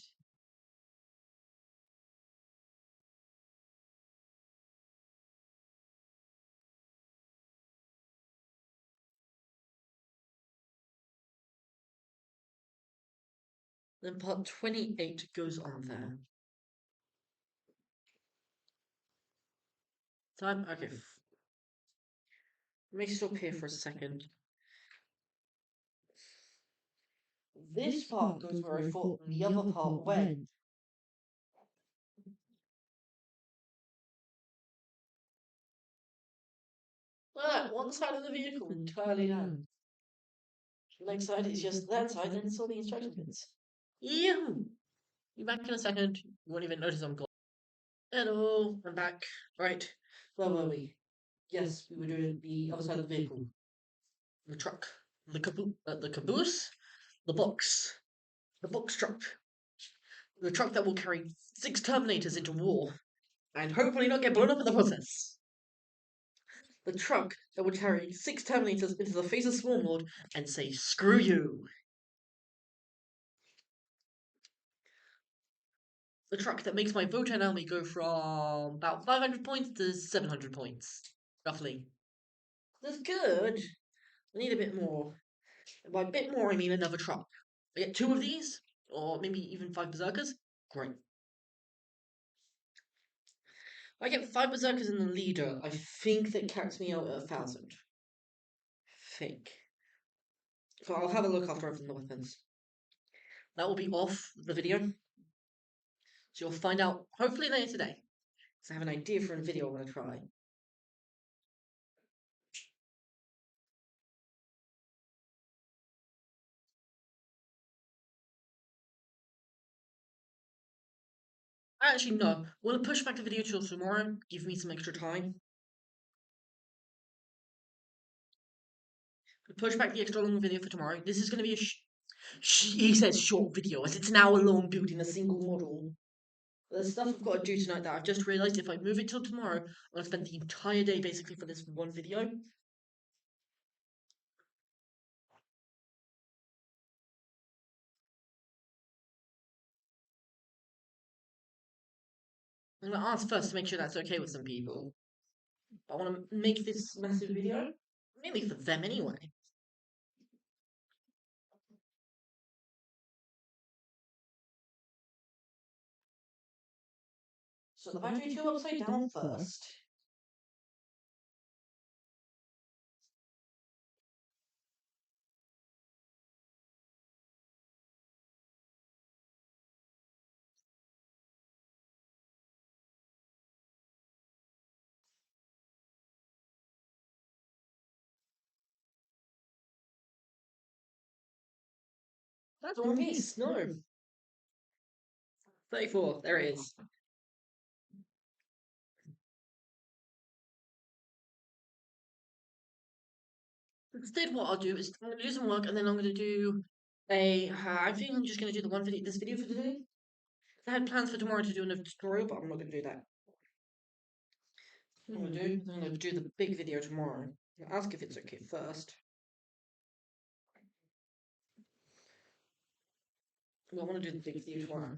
Then part 28 goes on there. Time, okay. Let me stop here for a second. This part goes where I thought the other part went. One side of the vehicle entirely down. The next side is just that side, and it's all the instruction bits. Yahoo! Be back in a second. You won't even notice I'm gone. Hello, I'm back. Right, where were we? Yes, we were doing the other side of the vehicle. The truck. The caboose. The box. The box truck. The truck that will carry 6 Terminators into war. And hopefully not get blown up in the process. The truck that would carry 6 Terminators into the face of Swarmlord and say, screw you. The truck that makes my votan army go from about 500 points to 700 points, roughly. That's good. I need a bit more. And by a bit more, I mean another truck. I get 2 of these, or maybe even 5 Berserkers. Great. If I get 5 Berserkers in the leader, I think that caps me out at 1,000. Think. So I'll have a look after I open the weapons. That will be off the video. So you'll find out hopefully later today. Because I have an idea for a video I'm going to try. Actually, no. We'll push back the video till tomorrow. Give me some extra time. We'll push back the extra long video for tomorrow. This is going to be he says short video, as it's an hour long building a single model. There's stuff I've got to do tonight that I've just realised if I move it till tomorrow, I'm going to spend the entire day basically for this one video. I'm going to ask first to make sure that's okay with some people. I want to make this massive video, mainly for them anyway. So the battery 2 upside down first. That's One Piece, no. 34, there it is. Instead, what I'll do is I'm going to do some work and then I'm going to do I think I'm just going to do this video for today. I had plans for tomorrow to do another tutorial, but I'm not going to do that. What I'm going to do the big video tomorrow. I'll ask if it's okay first. I want to do the big video tomorrow.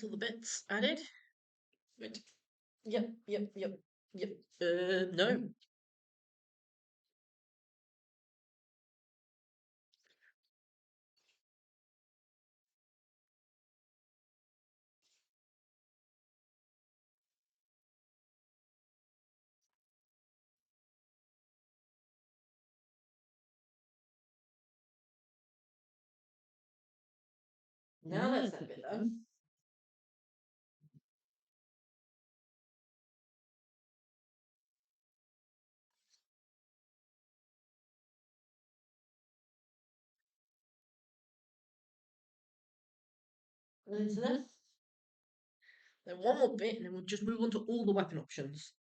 So the bits added. Good. Yep. No. Now that's that bit done. Into there. Then one more bit, and then we'll just move on to all the weapon options.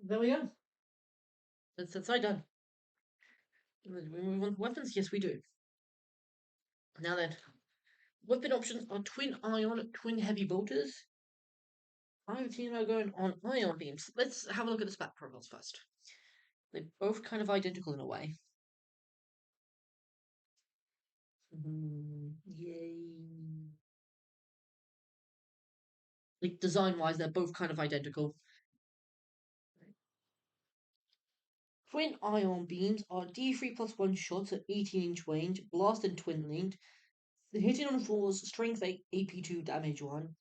There we go. That's that side done. We move on to weapons? Yes, we do. Now then, weapon options are twin ion, twin heavy bolters. I'm thinking about going on ion beams. Let's have a look at the spec profiles first. They're both kind of identical in a way. Yay. Like design-wise, they're both kind of identical. Twin ion beams are D3+1 shots at 18-inch range, blast and twin linked. The hitting on fours, strength 8, AP2, damage 1.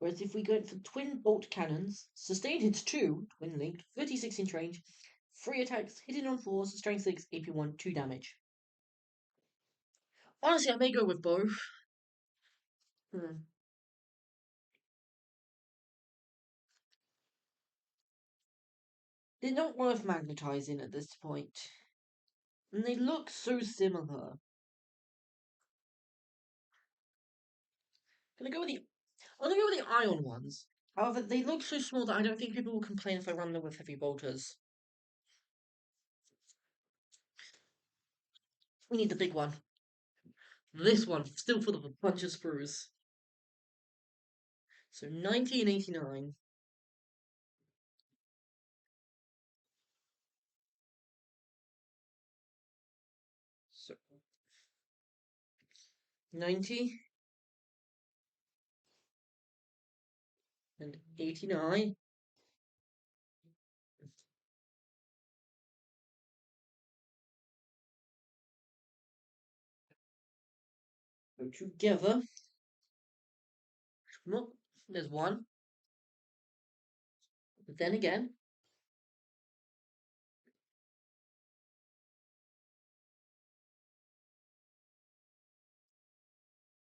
Whereas if we go for twin bolt cannons, sustained hits 2, twin linked, 36-inch range, 3 attacks, hitting on fours, strength 6, AP1, 2 damage. Honestly, I may go with both. They're not worth magnetizing at this point. And they look so similar. I'm gonna go with the ion ones. However, they look so small that I don't think people will complain if I run them with heavy bolters. We need the big one. This one, still full of a bunch of sprues. So 1989. So 90 and 89. Go together. Look, there's one. But then again,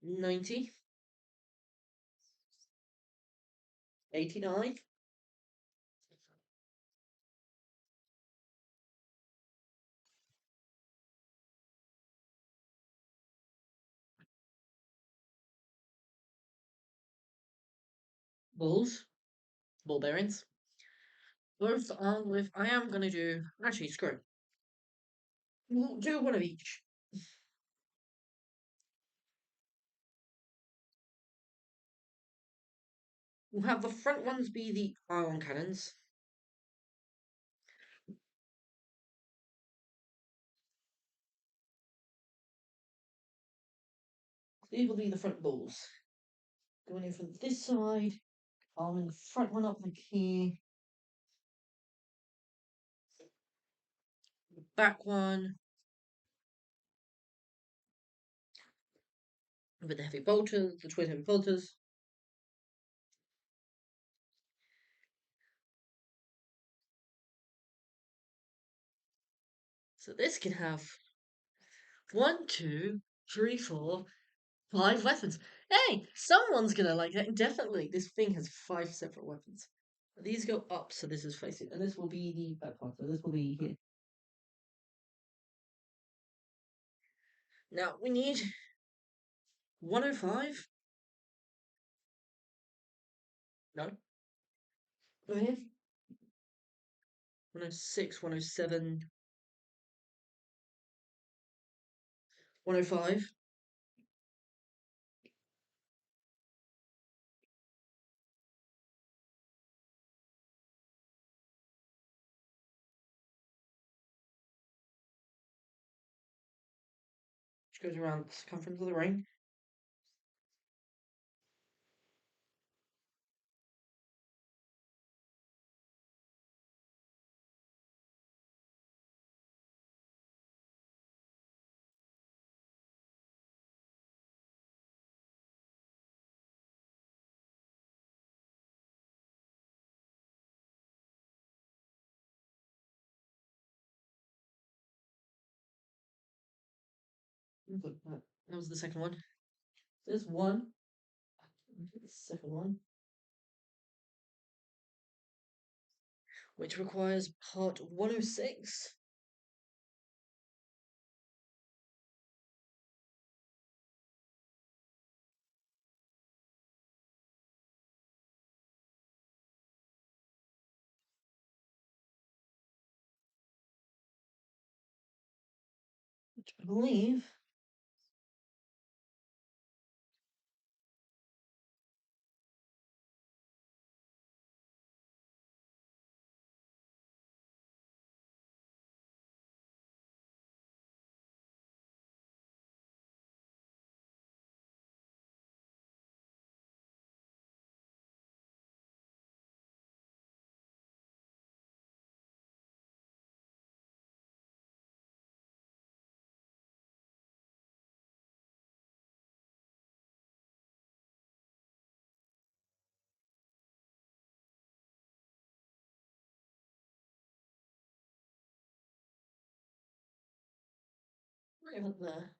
90, 89. Bulls, ball bearings. Both on with, I am gonna do, actually, screw it. We'll do one of each. We'll have the front ones be the ion cannons. These will be the front balls. Going in from this side, arming the front one up like here. The back one with the heavy bolters, the twin heavy bolters. So this can have 1, 2, 3, 4, 5 weapons. Hey, someone's gonna like that. Definitely, this thing has 5 separate weapons. These go up, so this is facing, and this will be the back part. So this will be here. Now we need 105. No. Go ahead. 106, 107. 105. Which goes around the circumference of the ring. That was the second one. There's one. The second one. Which requires part 106. Which I believe. Right about there.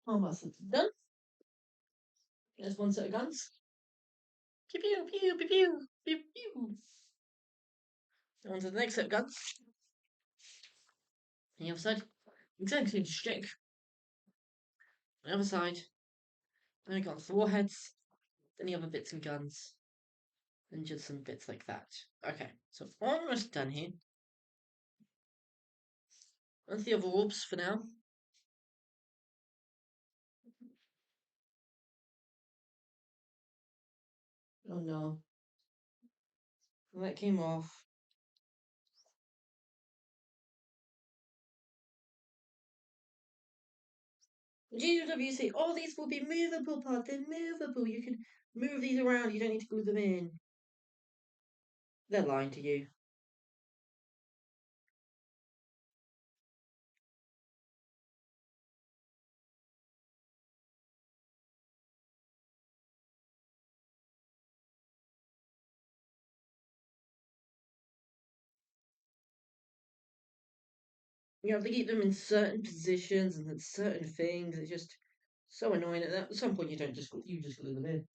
Almost done. There's one set of guns. Pew pew pew pew pew pew pew. On to the next set of guns. On the other side, exactly stick. On the other side, then we got the warheads, then the other bits and guns, and just some bits like that. Okay, so almost done here. On to the other orbs for now. Oh no. That came off. GWC, oh, these will be movable parts. They're movable. You can move these around. You don't need to glue them in. They're lying to you. You have to keep them in certain positions and certain things. It's just so annoying. At some point, you just glue them in.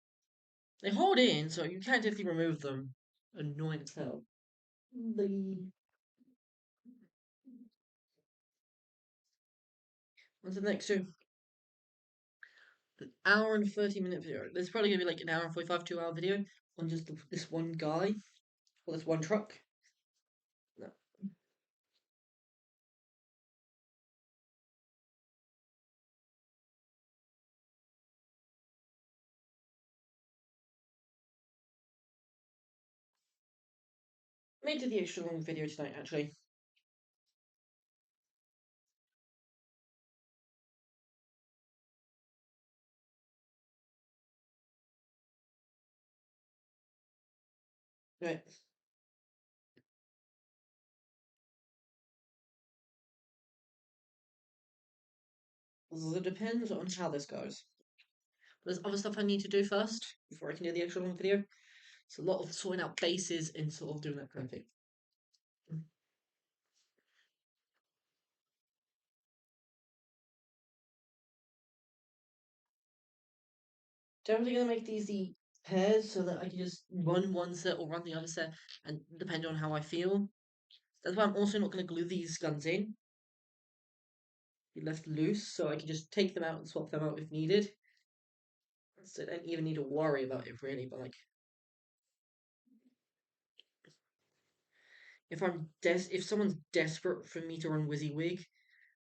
They hold in, so you can't actually remove them. Annoying as hell. The What's the next two? An hour and 30-minute video. There's probably gonna be like an hour and 45, 2 hour video on just this one guy or this one truck. No. Made to the extra long video tonight, actually. Right. It depends on how this goes. There's other stuff I need to do first before I can do the extra long video. It's a lot of sorting out bases and sort of doing that kind of thing. Definitely gonna make these the pairs so that I can just run one set or run the other set, and depending on how I feel. That's why I'm also not gonna glue these guns in. Be left loose, so I can just take them out and swap them out if needed. So I don't even need to worry about it really. But like, if someone's desperate for me to run WYSIWYG,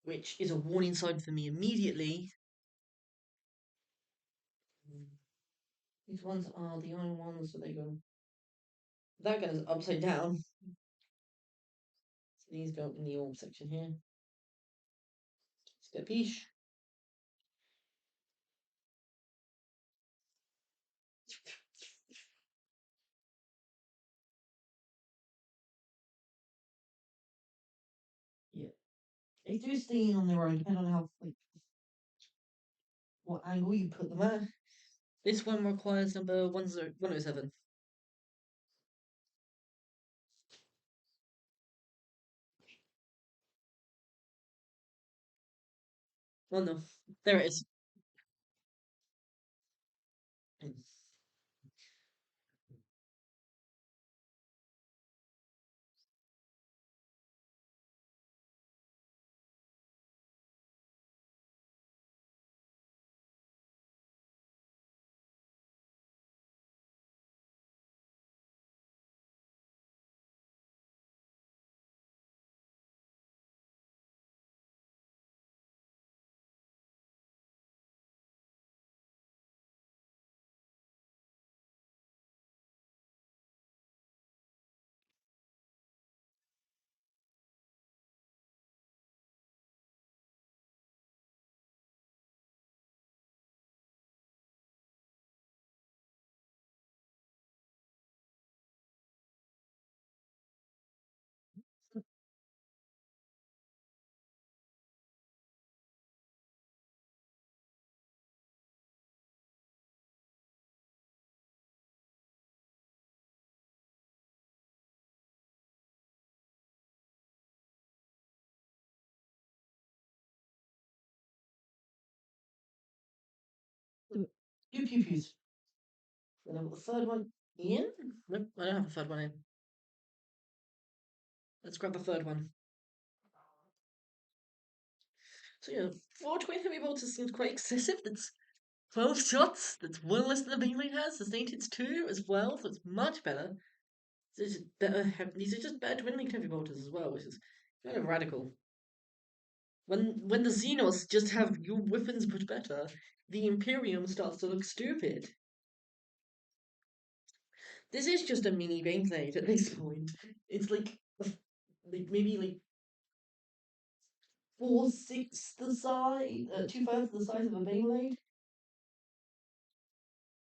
which is a warning sign for me immediately. These ones are the only ones that they go. That gun is upside down. So these go in the orb section here. Scapiche. Yeah. They do stay on their own, depending on how like what angle you put them at. This one requires number 107. Oh no, there it is. Two pew pews. Then I've got the third one in. Nope, I don't have the third one in. Let's grab the third one. So yeah, 420 heavy bolters seems quite excessive. That's 12 shots. That's one less than the Bane has. Sustained hits 2 as well, so it's much better. These are just better twin linked heavy bolters as well, which is kind of radical. When the Xenos just have your weapons but better, the Imperium starts to look stupid. This is just a mini Beyblade at this point. It's like maybe like 4/6 the size, 2/3 the size of a Beyblade.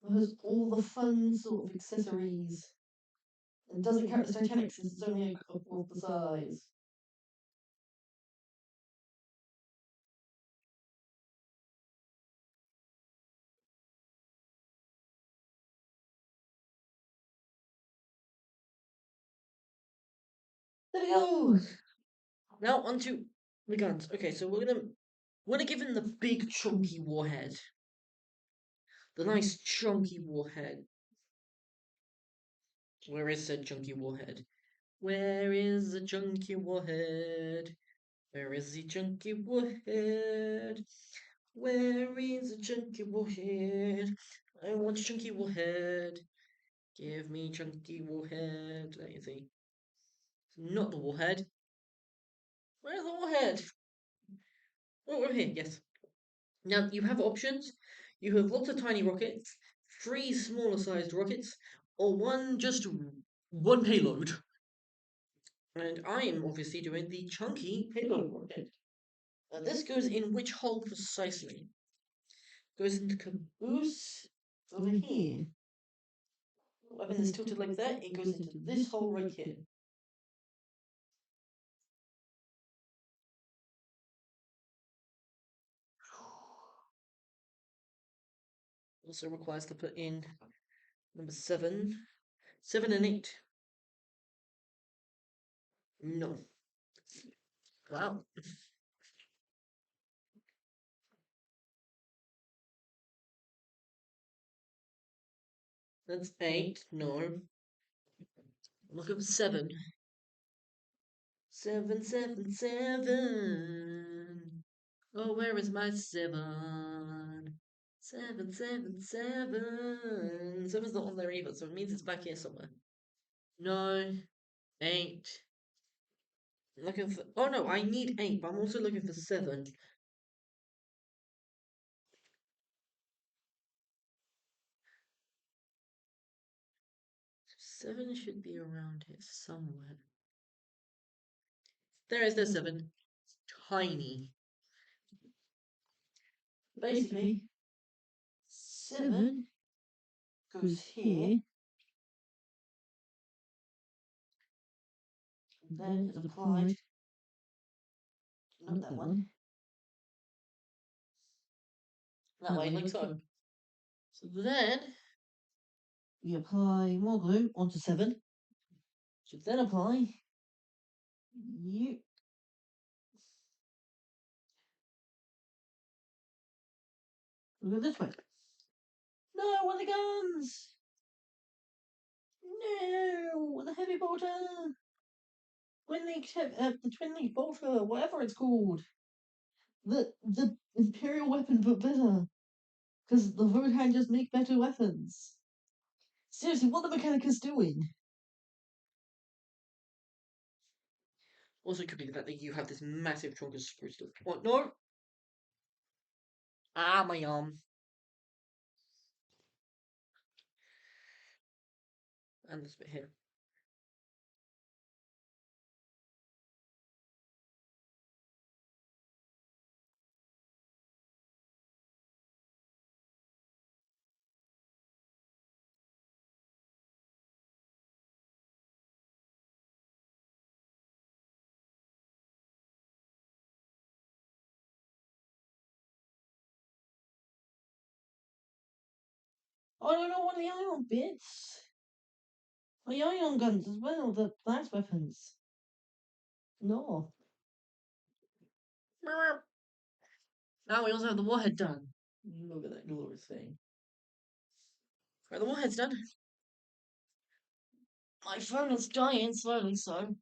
It has all the fun sort of accessories. And doesn't count as Titanic since it's only a fourth the size. There we go! Now onto the guns. Okay, so we're gonna give him the big chunky warhead. The nice chunky warhead. Where is said chunky warhead? Where is the chunky warhead? Where is the chunky warhead? Where is the chunky warhead? I want chunky warhead. Give me chunky warhead. Let me see. Not the warhead. Where's the warhead? Oh, we're here. Yes. Now you have options. You have lots of tiny rockets, 3 smaller sized rockets, or one payload. And I am obviously doing the chunky payload rocket. This goes in which hole precisely? Goes into caboose over here. Weapon is tilted like that, it goes into this hole right here. Also requires to put in number 7. 7 and 8. No. Wow. That's 8. No. Look at 7. 7, 7, 7. Oh, where is my 7? 7, 7, 7. 7's not on there either, so it means it's back here somewhere. No. 8. Looking for. Oh no, I need 8, but I'm also looking for 7. 7 should be around here somewhere. There is the 7. Tiny. Basically, 7 goes here, and then is applied. Not that one. That way, like so. So then, we apply more glue onto 7. Should then apply you. Look at this way. No, what are the guns? No, the heavy bolter. The twin link bolter, whatever it's called. The imperial weapon, but better. Because the votan just make better weapons. Seriously, what the Mechanicus doing? Also, it could be the fact that you have this massive trunk of spruce stuff. What? No. Ah, my arm. And this bit here. I don't know what the ion bits. The ion guns as well, the blast weapons. No. Now we also have the warhead done. Look at that glorious thing. Right, the warhead's done. My phone is dying slowly, so.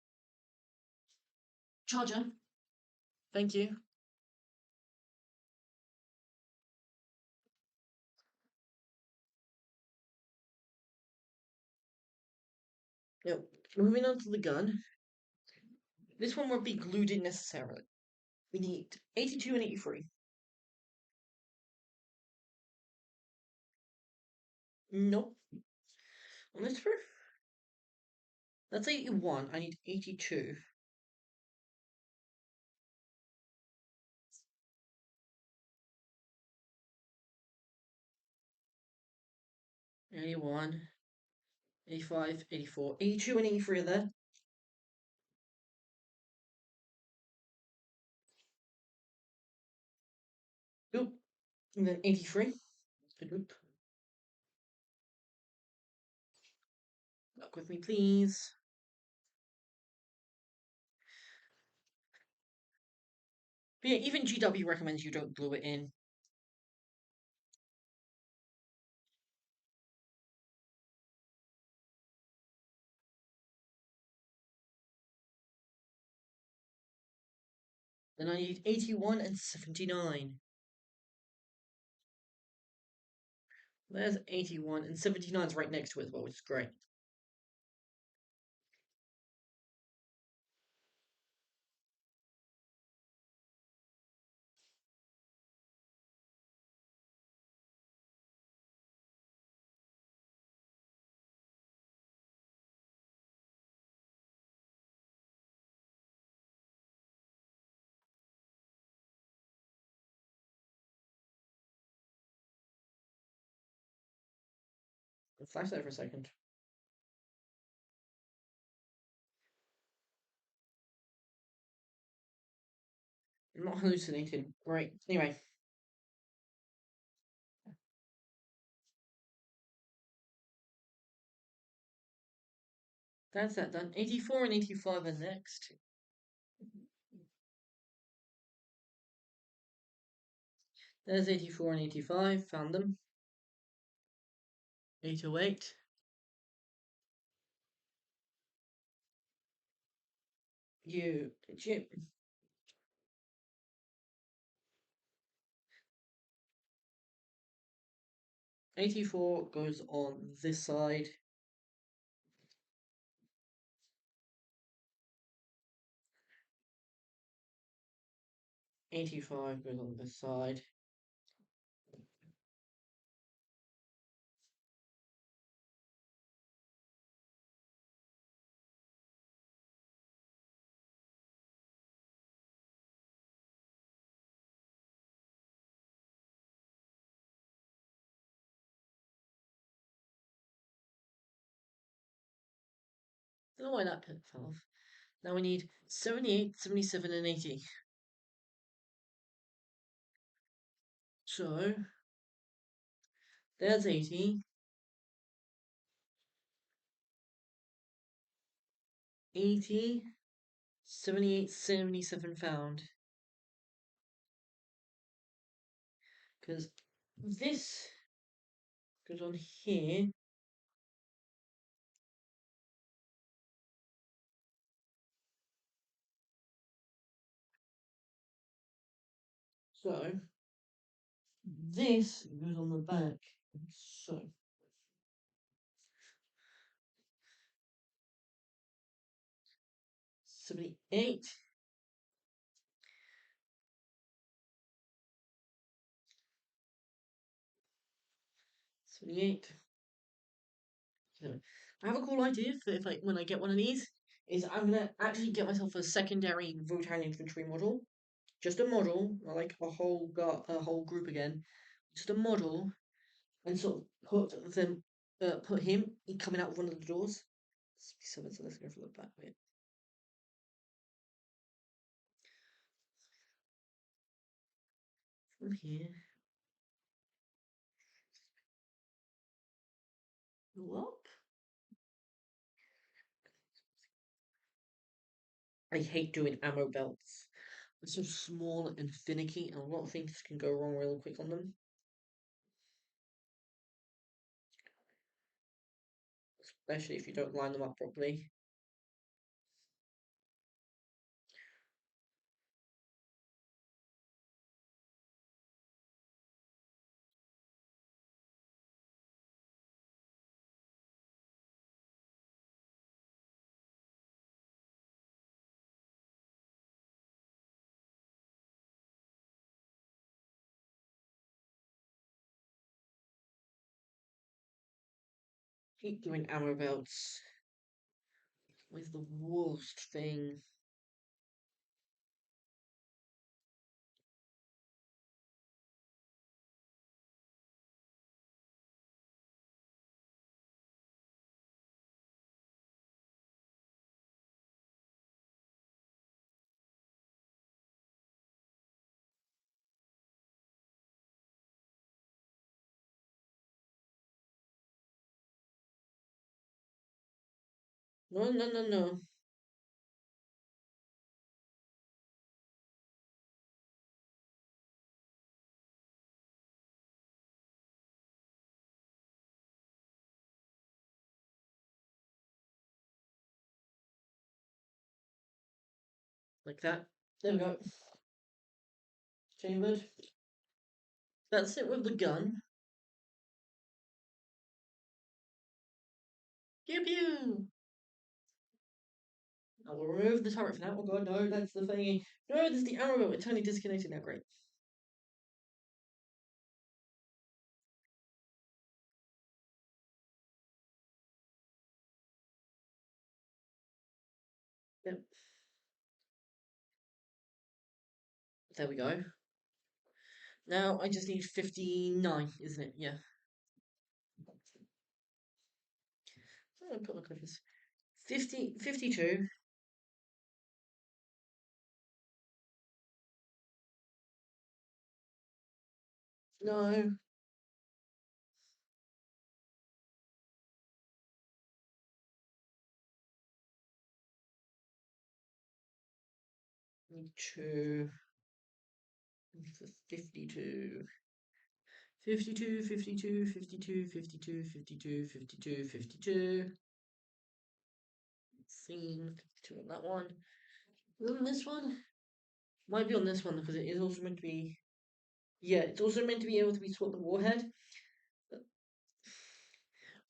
Charger. Thank you. Yep. Moving on to the gun. This one won't be glued in necessarily. We need 82 and 83. Nope. On this for? That's 81. I need 82. 81, 85, 84. 82 and 83 are there. Oop. And then 83. Oop. Look with me, please. But yeah, even GW recommends you don't glue it in. Then I need 81 and 79. There's 81, and 79 is right next to it as well, which is great. Flash that for a second. I'm not hallucinating. Right, anyway. That's that done. 84 and 85 are next. There's 84 and 85, found them. 808. Did you? 84 goes on this side. 85 goes on this side. Don't know why that pit fell off. Now we need 78, 77, and 80. So, there's 80. 80, 78, 77 found. Because this goes on here. So, this goes on the back. So, 78, 78. So, I have a cool idea for if when I get one of these, is I'm gonna actually get myself a secondary votan infantry model. Just a model, not like a whole group again. Just a model, and sort of put him coming out of one of the doors. So let's go for the back bit. From here. Go up. I hate doing ammo belts. They're so small and finicky, and a lot of things can go wrong real quick on them. Especially if you don't line them up properly. Hate doing ammo belts. With the worst thing. No, no, no, no. Like that. There we go. Chambered. That's it with the gun. Pew pew! I will remove the turret for now. Oh god, no, that's the thingy. No, there's the arrow. It's totally disconnected now. Great. Yep. There we go. Now I just need 59, isn't it? Yeah. Oh, put my clippers. 50, 52. No. Need 2. 52. 52, 52, 52, 52, 52, 52, 52. Let's see, 52 on that one. On this one? Might be on this one because it is also meant to be. Yeah, it's also meant to be able to be swapped the warhead.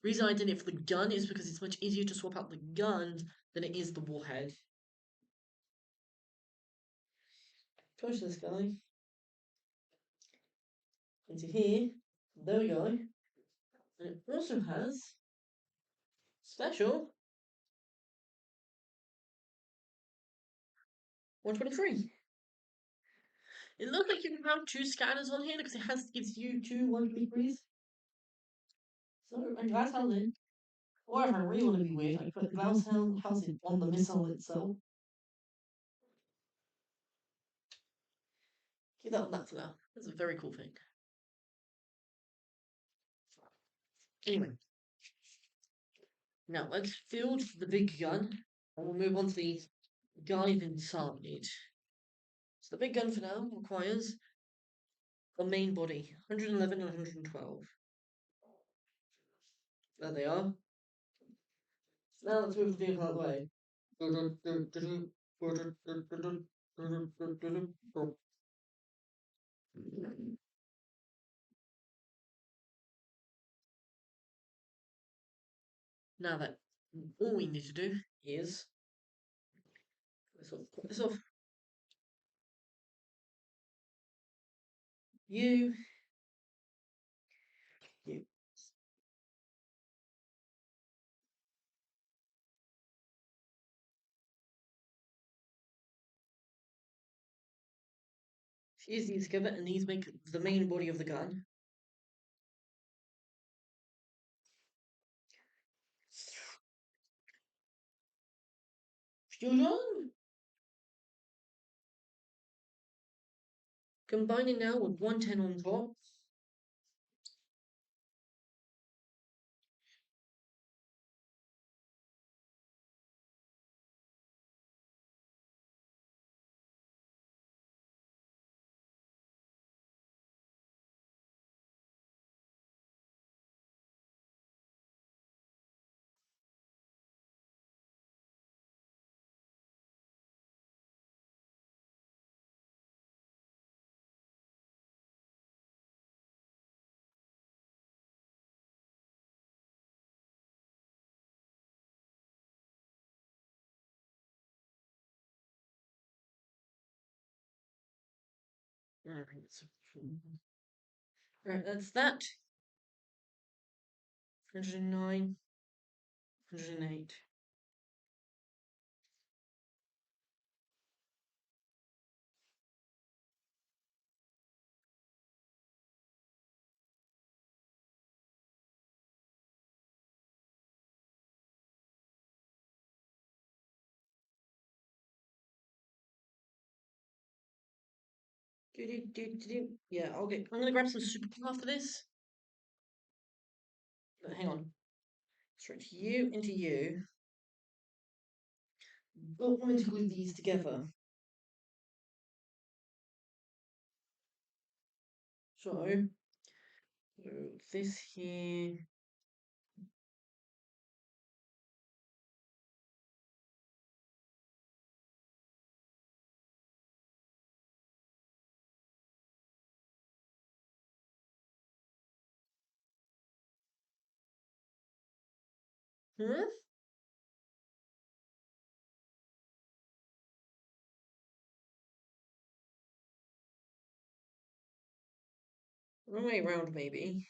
Reason I did it for the gun is because it's much easier to swap out the gun than it is the warhead. Push this guy into here. There we go. And it also has special 123. It looks like you can have two scanners on here because it gives you two 123s. So a glass helmet. Or if I really want to be weird, I put the glass housing on the missile itself. Keep that on that for now. That's a very cool thing. Anyway, now let's field the big gun, and we'll move on to the guy inside. So the big gun for now requires the main body, 111 and 112. There they are. Now let's move the vehicle out of the way. Now that all we need to do is put this off. You. Fuse these together, and these make the main body of the gun. Fusion! Combining now with 110 on top. Alright, that's that. 109, 108. Yeah, okay. I'm gonna grab some super glue after this. But hang on. Straight to you, into you. But I'm going to glue these together. So, this here. Hmm? Wrong way around, maybe.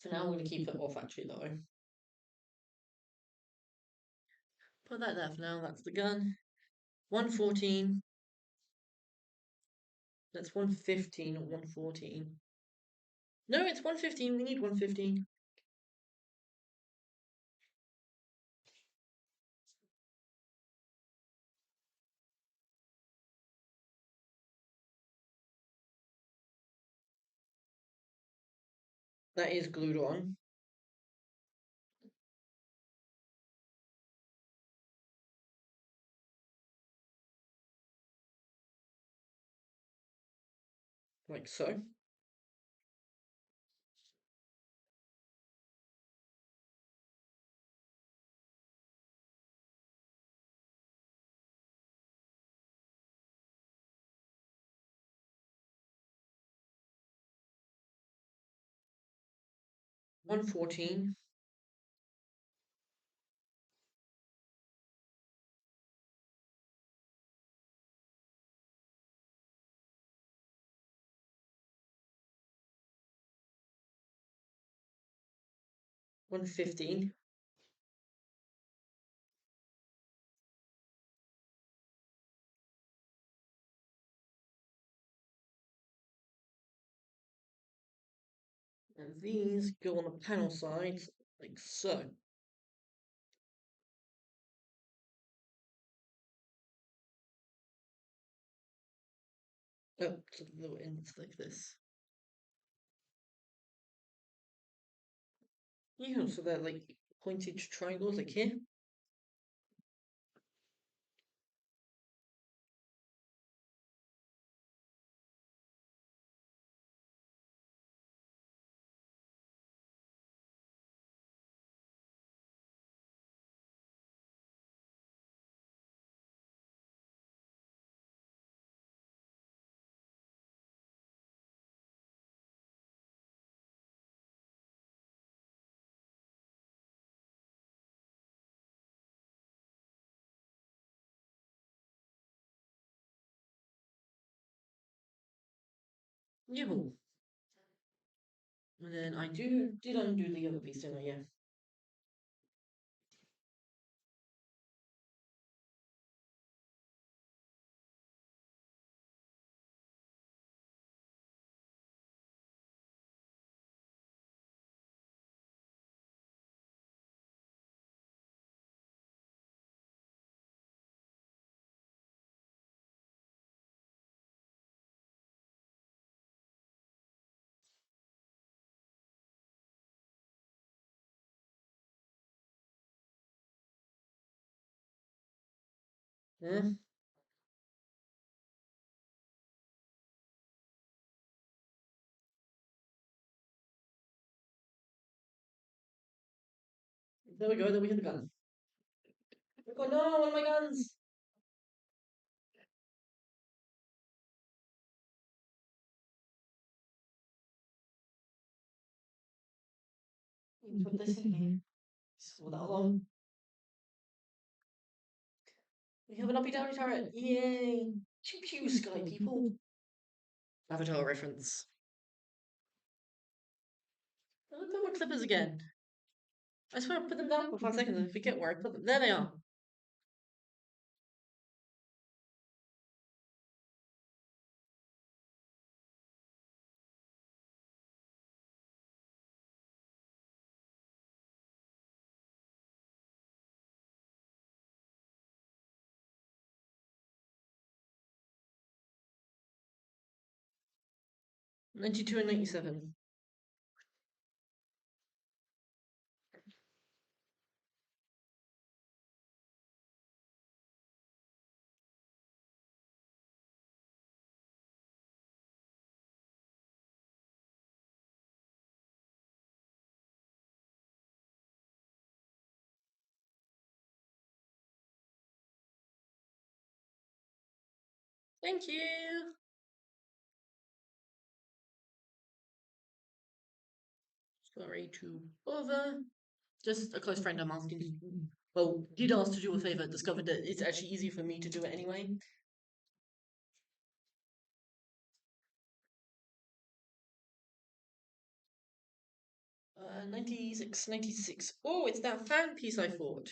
For now, I'm going to keep it off actually, though. Put that there for now. That's the gun. 114. That's 115 or 114. No, it's 115. We need 115. That is glued on. like so. One 14. One 15. And these go on the panel side, like so. Oh, to the little ends like this. Yeah, so they're like pointed triangles, like here. Yeah. And then I did undo the other piece, didn't I? Yeah. Hmm? There we go, then we hit the gun. Oh no, one of my guns! Put this in here. So that alone. We have an uppy downy turret. Yay! Pew pew sky people. Avatar reference. Oh, look at my clippers again. I swear I put them down for 5 seconds and I forget where I put them. There they are. '92 and '97. Thank you. Sorry to bother. Just a close friend I'm asking. Well, did ask to do a favor. Discovered that it's actually easier for me to do it anyway. 96, 96. Oh, it's that fan piece I thought.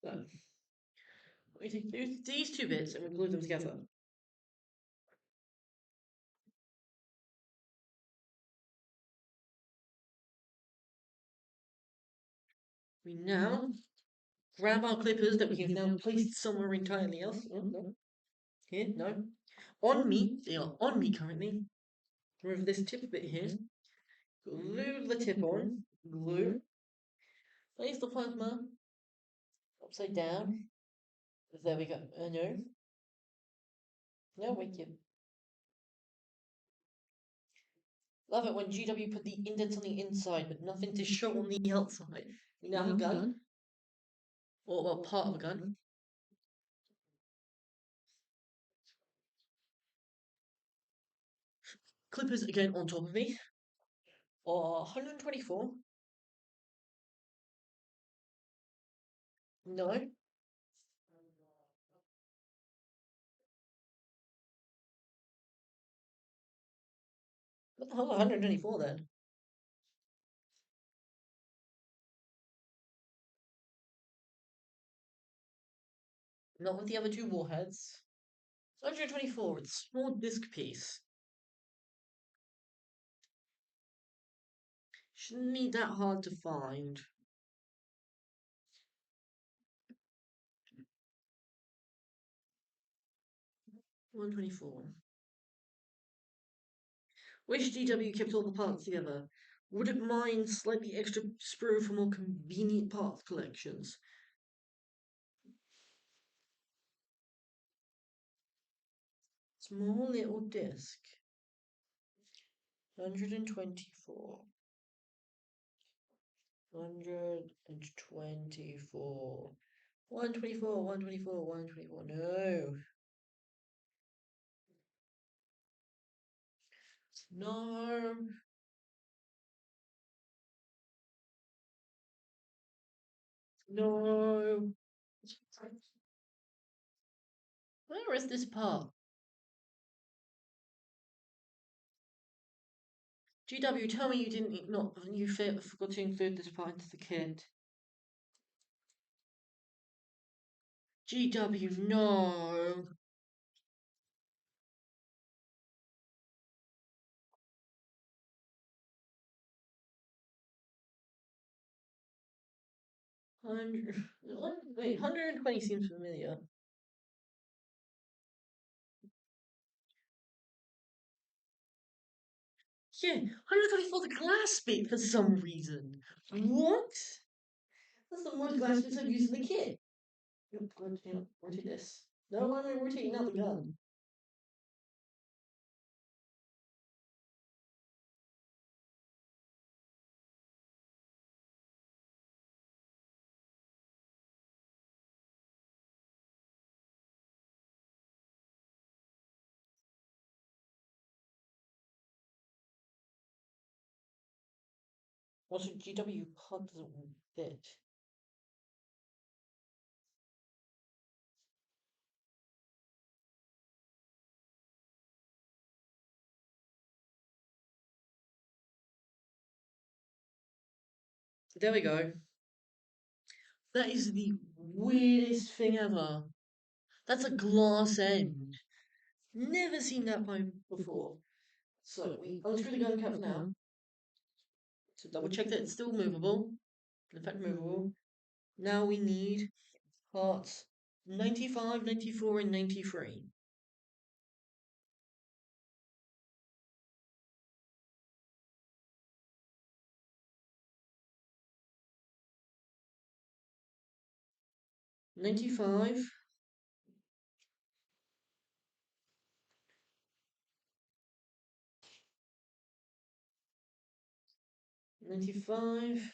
So, we take these two bits and we glue them together. We now grab our clippers that we have now placed somewhere entirely else. Oh, no. Here, no. On me, they are on me currently. Remove this tip bit here. Glue the tip on. Glue. Place the plasma upside down. There we go. No. No, wait. Love it when GW put the indents on the inside, but nothing to show on the outside. We now have a gun. Or, well, part of a gun. Clippers again on top of me. Or 124. No. What the hell, 124 then? Not with the other two warheads. 124, it's a small disc piece. Shouldn't be that hard to find. One 24. Wish GW kept all the parts together. Wouldn't mind slightly extra sprue for more convenient parts collections. Small little disc. 124. 124. 124, 124, 124. No. No. No. Where is this part? GW, tell me you didn't not you forgot to include this part into the kit. GW, no. Wait, 120 seems familiar. Yeah, 124 the glass bit for some reason. What? That's the most glass bits I've used in the kit. Rotate this. No, I'm rotating out the gun. Also, GW pod doesn't fit. There we go. That is the weirdest thing ever. That's a glass end. Never seen that before. So we unscrew the gun cap now. To double check that it's still movable. In fact, movable. Now we need parts 95, 94, and 93. '95. 95.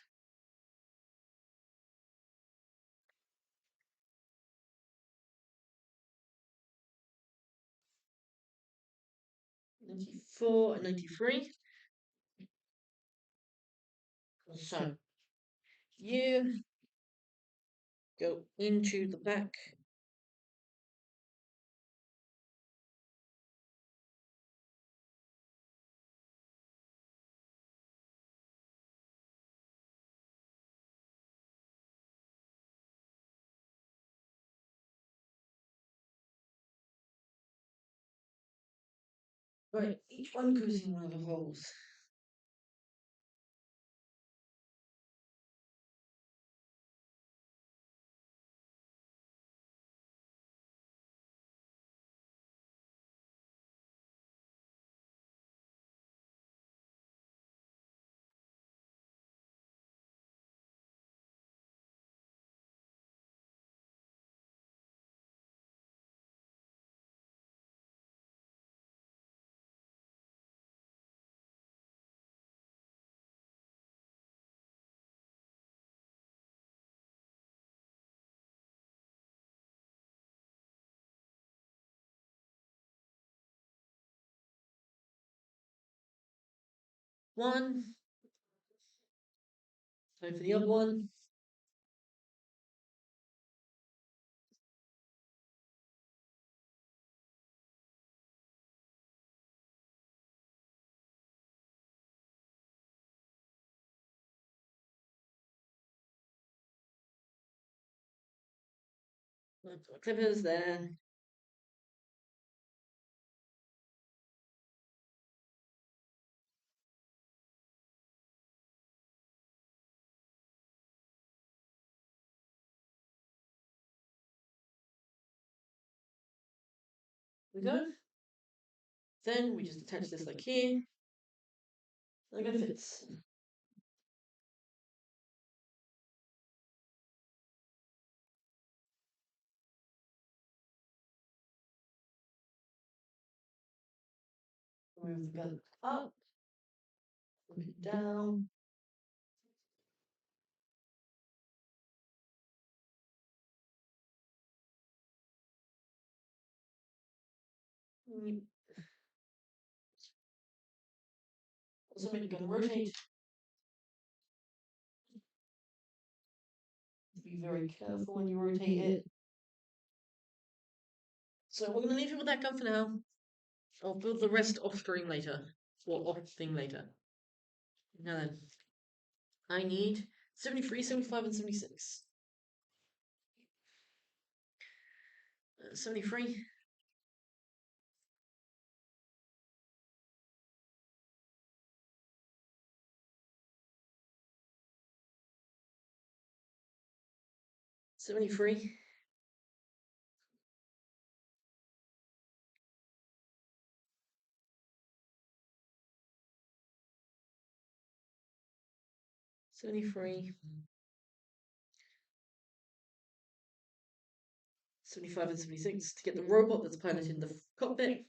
94 and 93. So you go into the back. Right, each one goes in one of the holes. One. Time for the other one. Clippers there. We go. Then we just attach this like here. Like it fits. Move the gun up, move it down. Also make the gun rotate. Be very careful when you rotate it. So we're going to leave him with that gun for now. I'll build the rest off screen later. Or off thing later. Now then. I need 73, 75, and 76. 73. 73. 73. 75 and 76 to get the robot that's piloting the cockpit.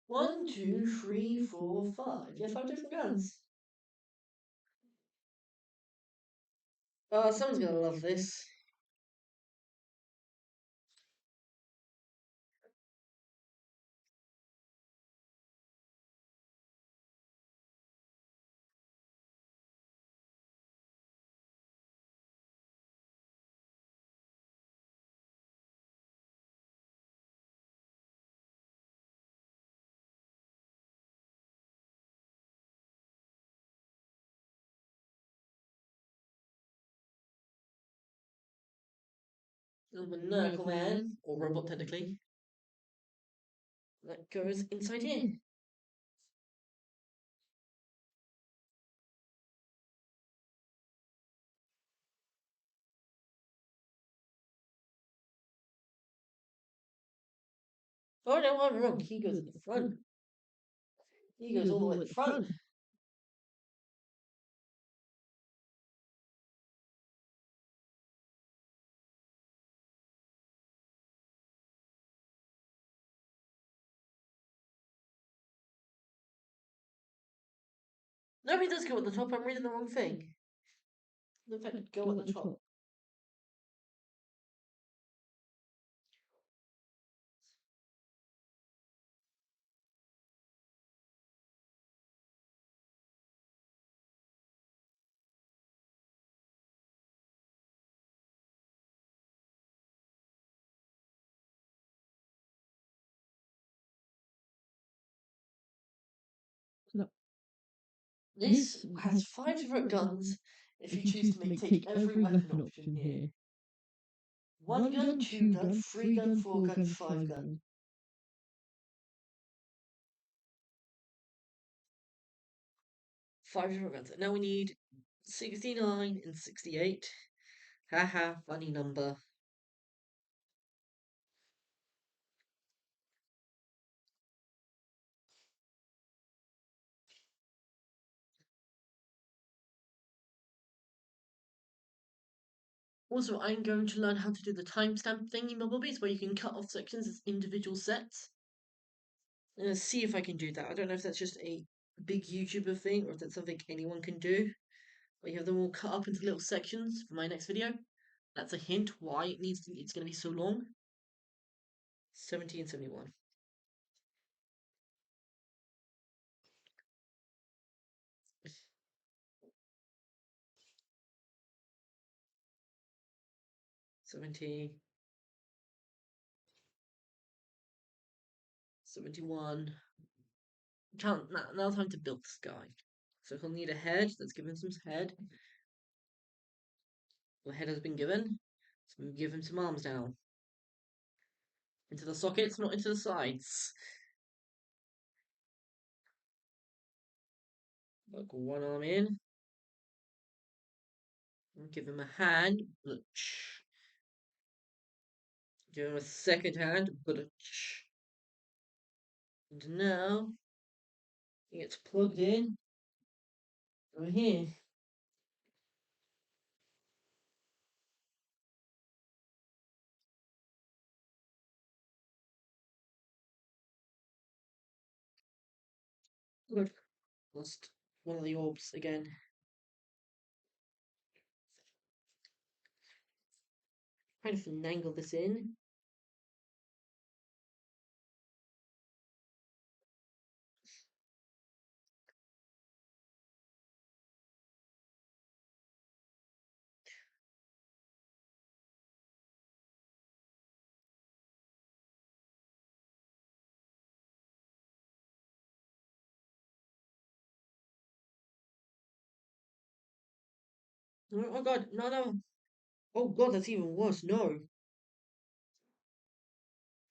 One, two, three, four, five. Yeah, 5 different guns. Someone's gonna love this. The Miracle Man, or robot technically, that goes inside here. Oh no, I'm wrong. He goes at the front. He goes all the way at the front. No, he does go at the top. I'm reading the wrong thing. In fact, go at the top. This has 5 different guns if you choose to take every weapon option here. 1 gun, 2 gun, 3 gun, 4 gun, 5 gun. 5 different guns. Now we need 69 and 68. Haha, funny number. Also, I'm going to learn how to do the timestamp thingy mobbies where you can cut off sections as individual sets. I'm gonna see if I can do that. I don't know if that's just a big YouTuber thing or if that's something anyone can do. Where you have them all cut up into little sections for my next video. That's a hint why it's gonna be so long. 70 and 71. Seventy, 71. Now time to build this guy. So he'll need a head. Let's give him some head. The head has been given. So we give him some arms now. Into the sockets, not into the sides. Look, one arm in. Give him a hand. Give him a second hand. And now he gets plugged in over here. Good. Lost one of the orbs again. Trying to finagle this in. Oh god, no. Oh god, that's even worse. No.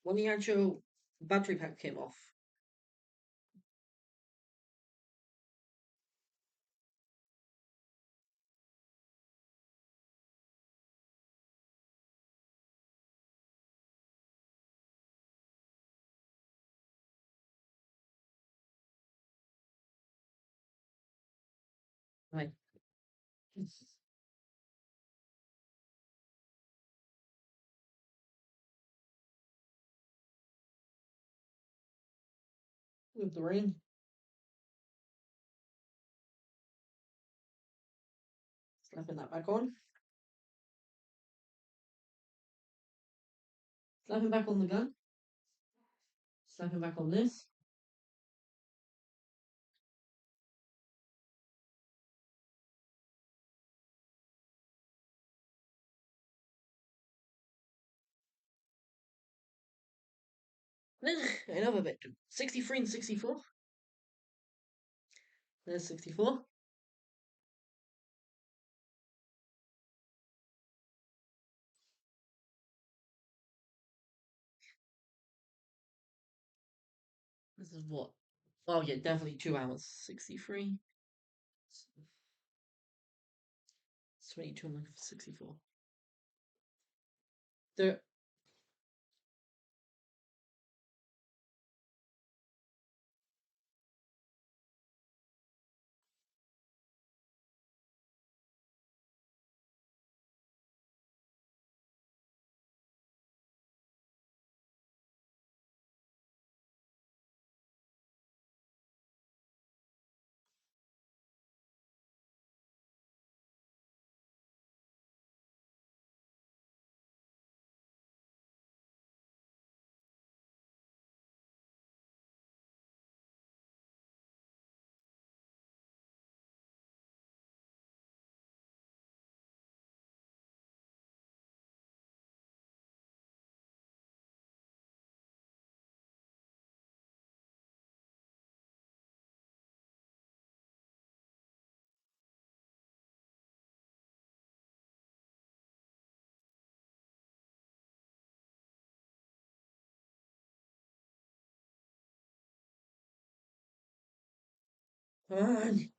When the actual battery pack came off. Right. With the ring. Slapping that back on. Slapping back on the gun. Slapping back on this. Another bit. 63 and 64. There's 64. This is what? Oh yeah, definitely 2 hours. 63. 22 and 64. There. Come on.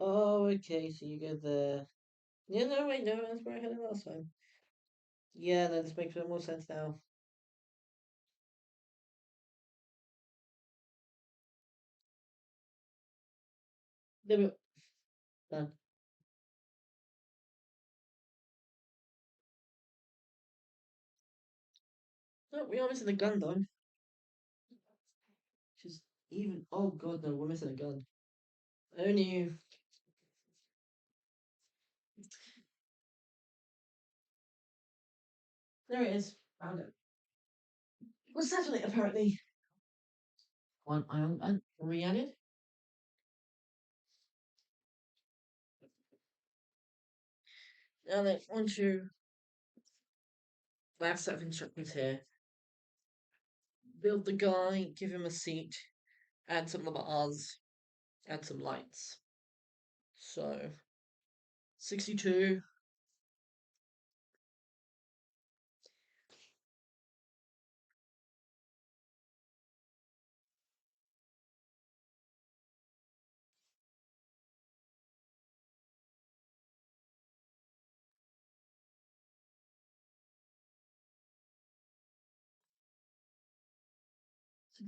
Oh, okay, so you go there. Yeah, no, wait, no, that's where I had it last time. Yeah, that makes a bit more sense now. There we go. Done. No, we are missing a gun though. Which is even. Oh god, no, we're missing a gun. Only. There it is. Found it. Was satellite apparently. One ion and re-added. Now then, on to last set of instructions here. Build the guy, give him a seat, add some bars, add some lights. So 62.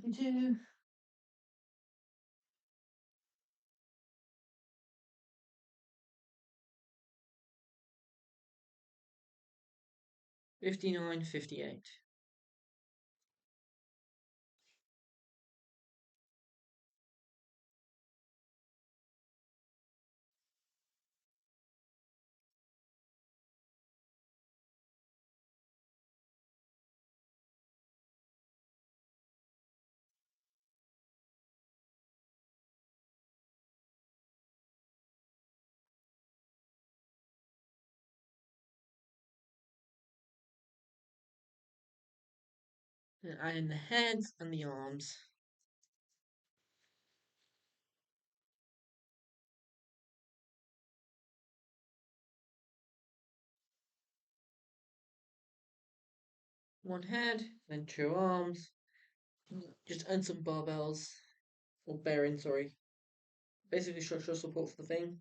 62. 59, 58. And add in the heads and the arms. One head, then two arms. Just add some barbells. Or bearings, sorry. Basically structural support for the thing.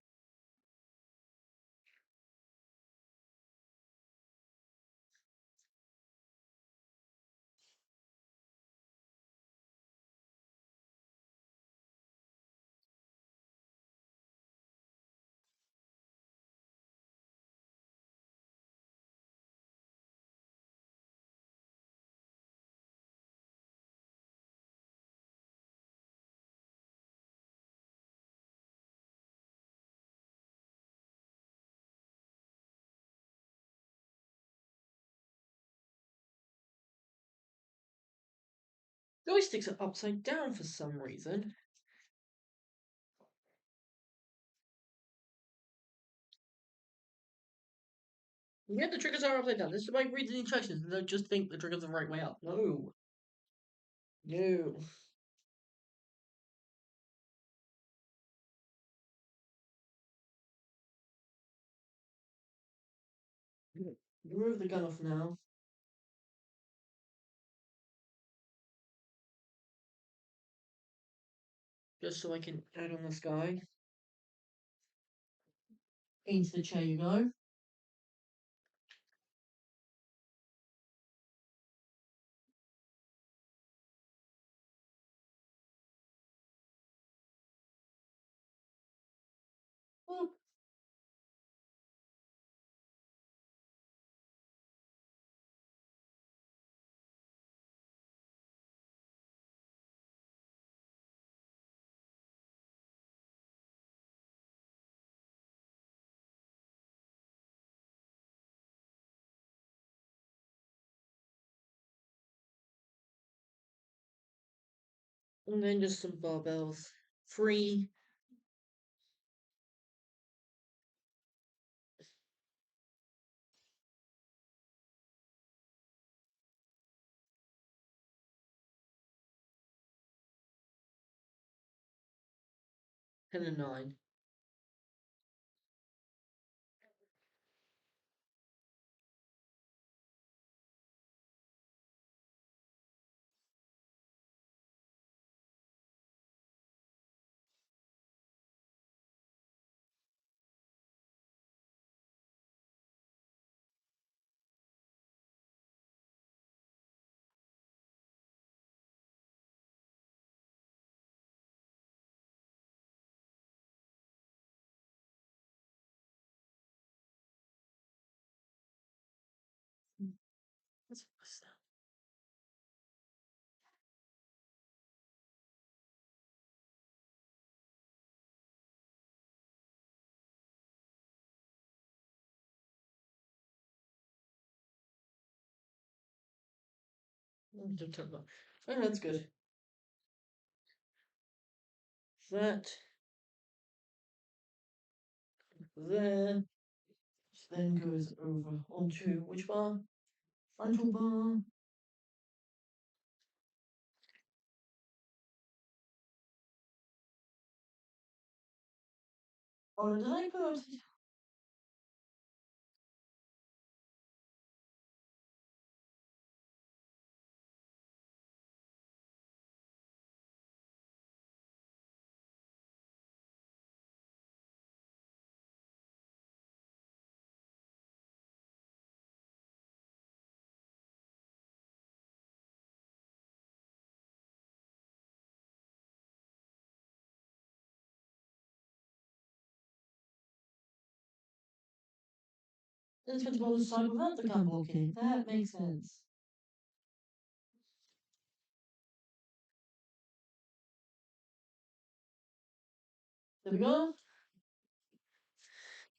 Joysticks are upside down for some reason. Yeah, the triggers are upside down. This is why read the instructions and don't just think the triggers are the right way up. No. No. Remove the gun off now. Just so I can add on this guy. Into the chair you go. Oh, and then just some barbells. 3, and a 9. September. Oh, that's good. That there then goes over onto which bar? Frontal bar. Or did I put? Then spent all this time without the gun blocking. That makes sense. There we go.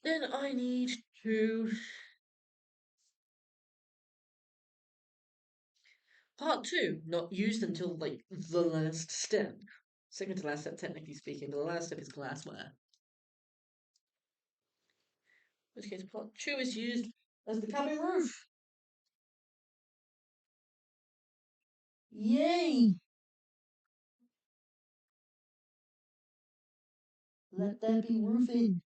Then I need to part two, not used until like the last step. Second to last step, technically speaking, but the last step is glassware. In which case, part two is used as the cabin roof. Yay! Let there be roofing.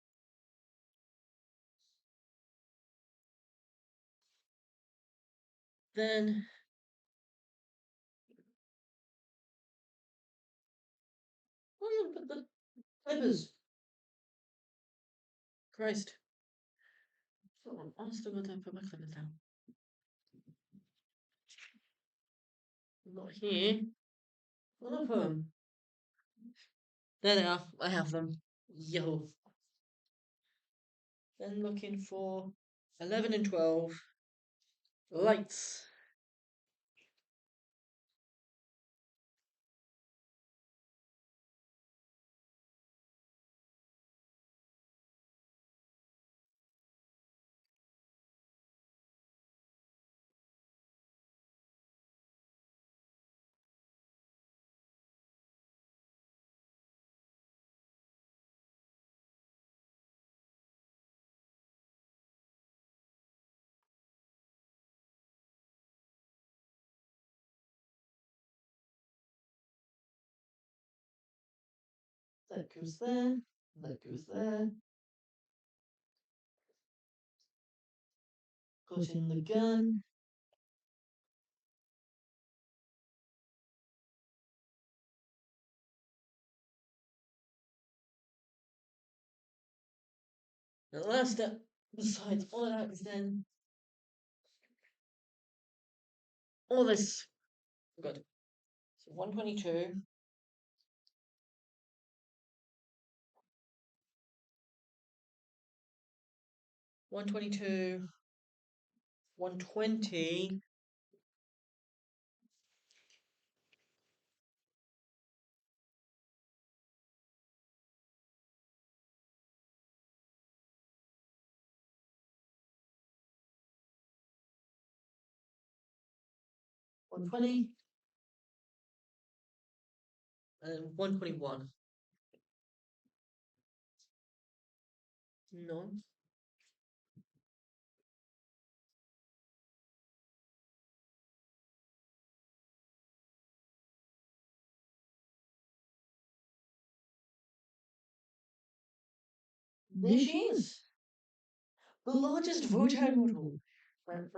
Then where are you gonna put the clippers? Christ. So I'm still gonna put my clippers down. Not here. Where did I put them? There they are. I have them. Yo. Then looking for 11 and 12 lights. That goes there. That goes there. Got in the gun. The last step, besides all of that, is then all this. Good. So 122. 122. 120. 120. And 121. No. There she is. The largest votan model. One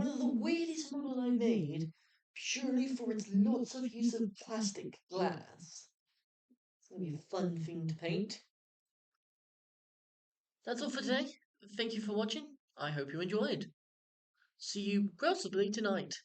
of the weirdest models I've made, purely for its lots of use of plastic glass. It's gonna be a fun thing to paint. That's all for today. Thank you for watching. I hope you enjoyed. See you possibly tonight.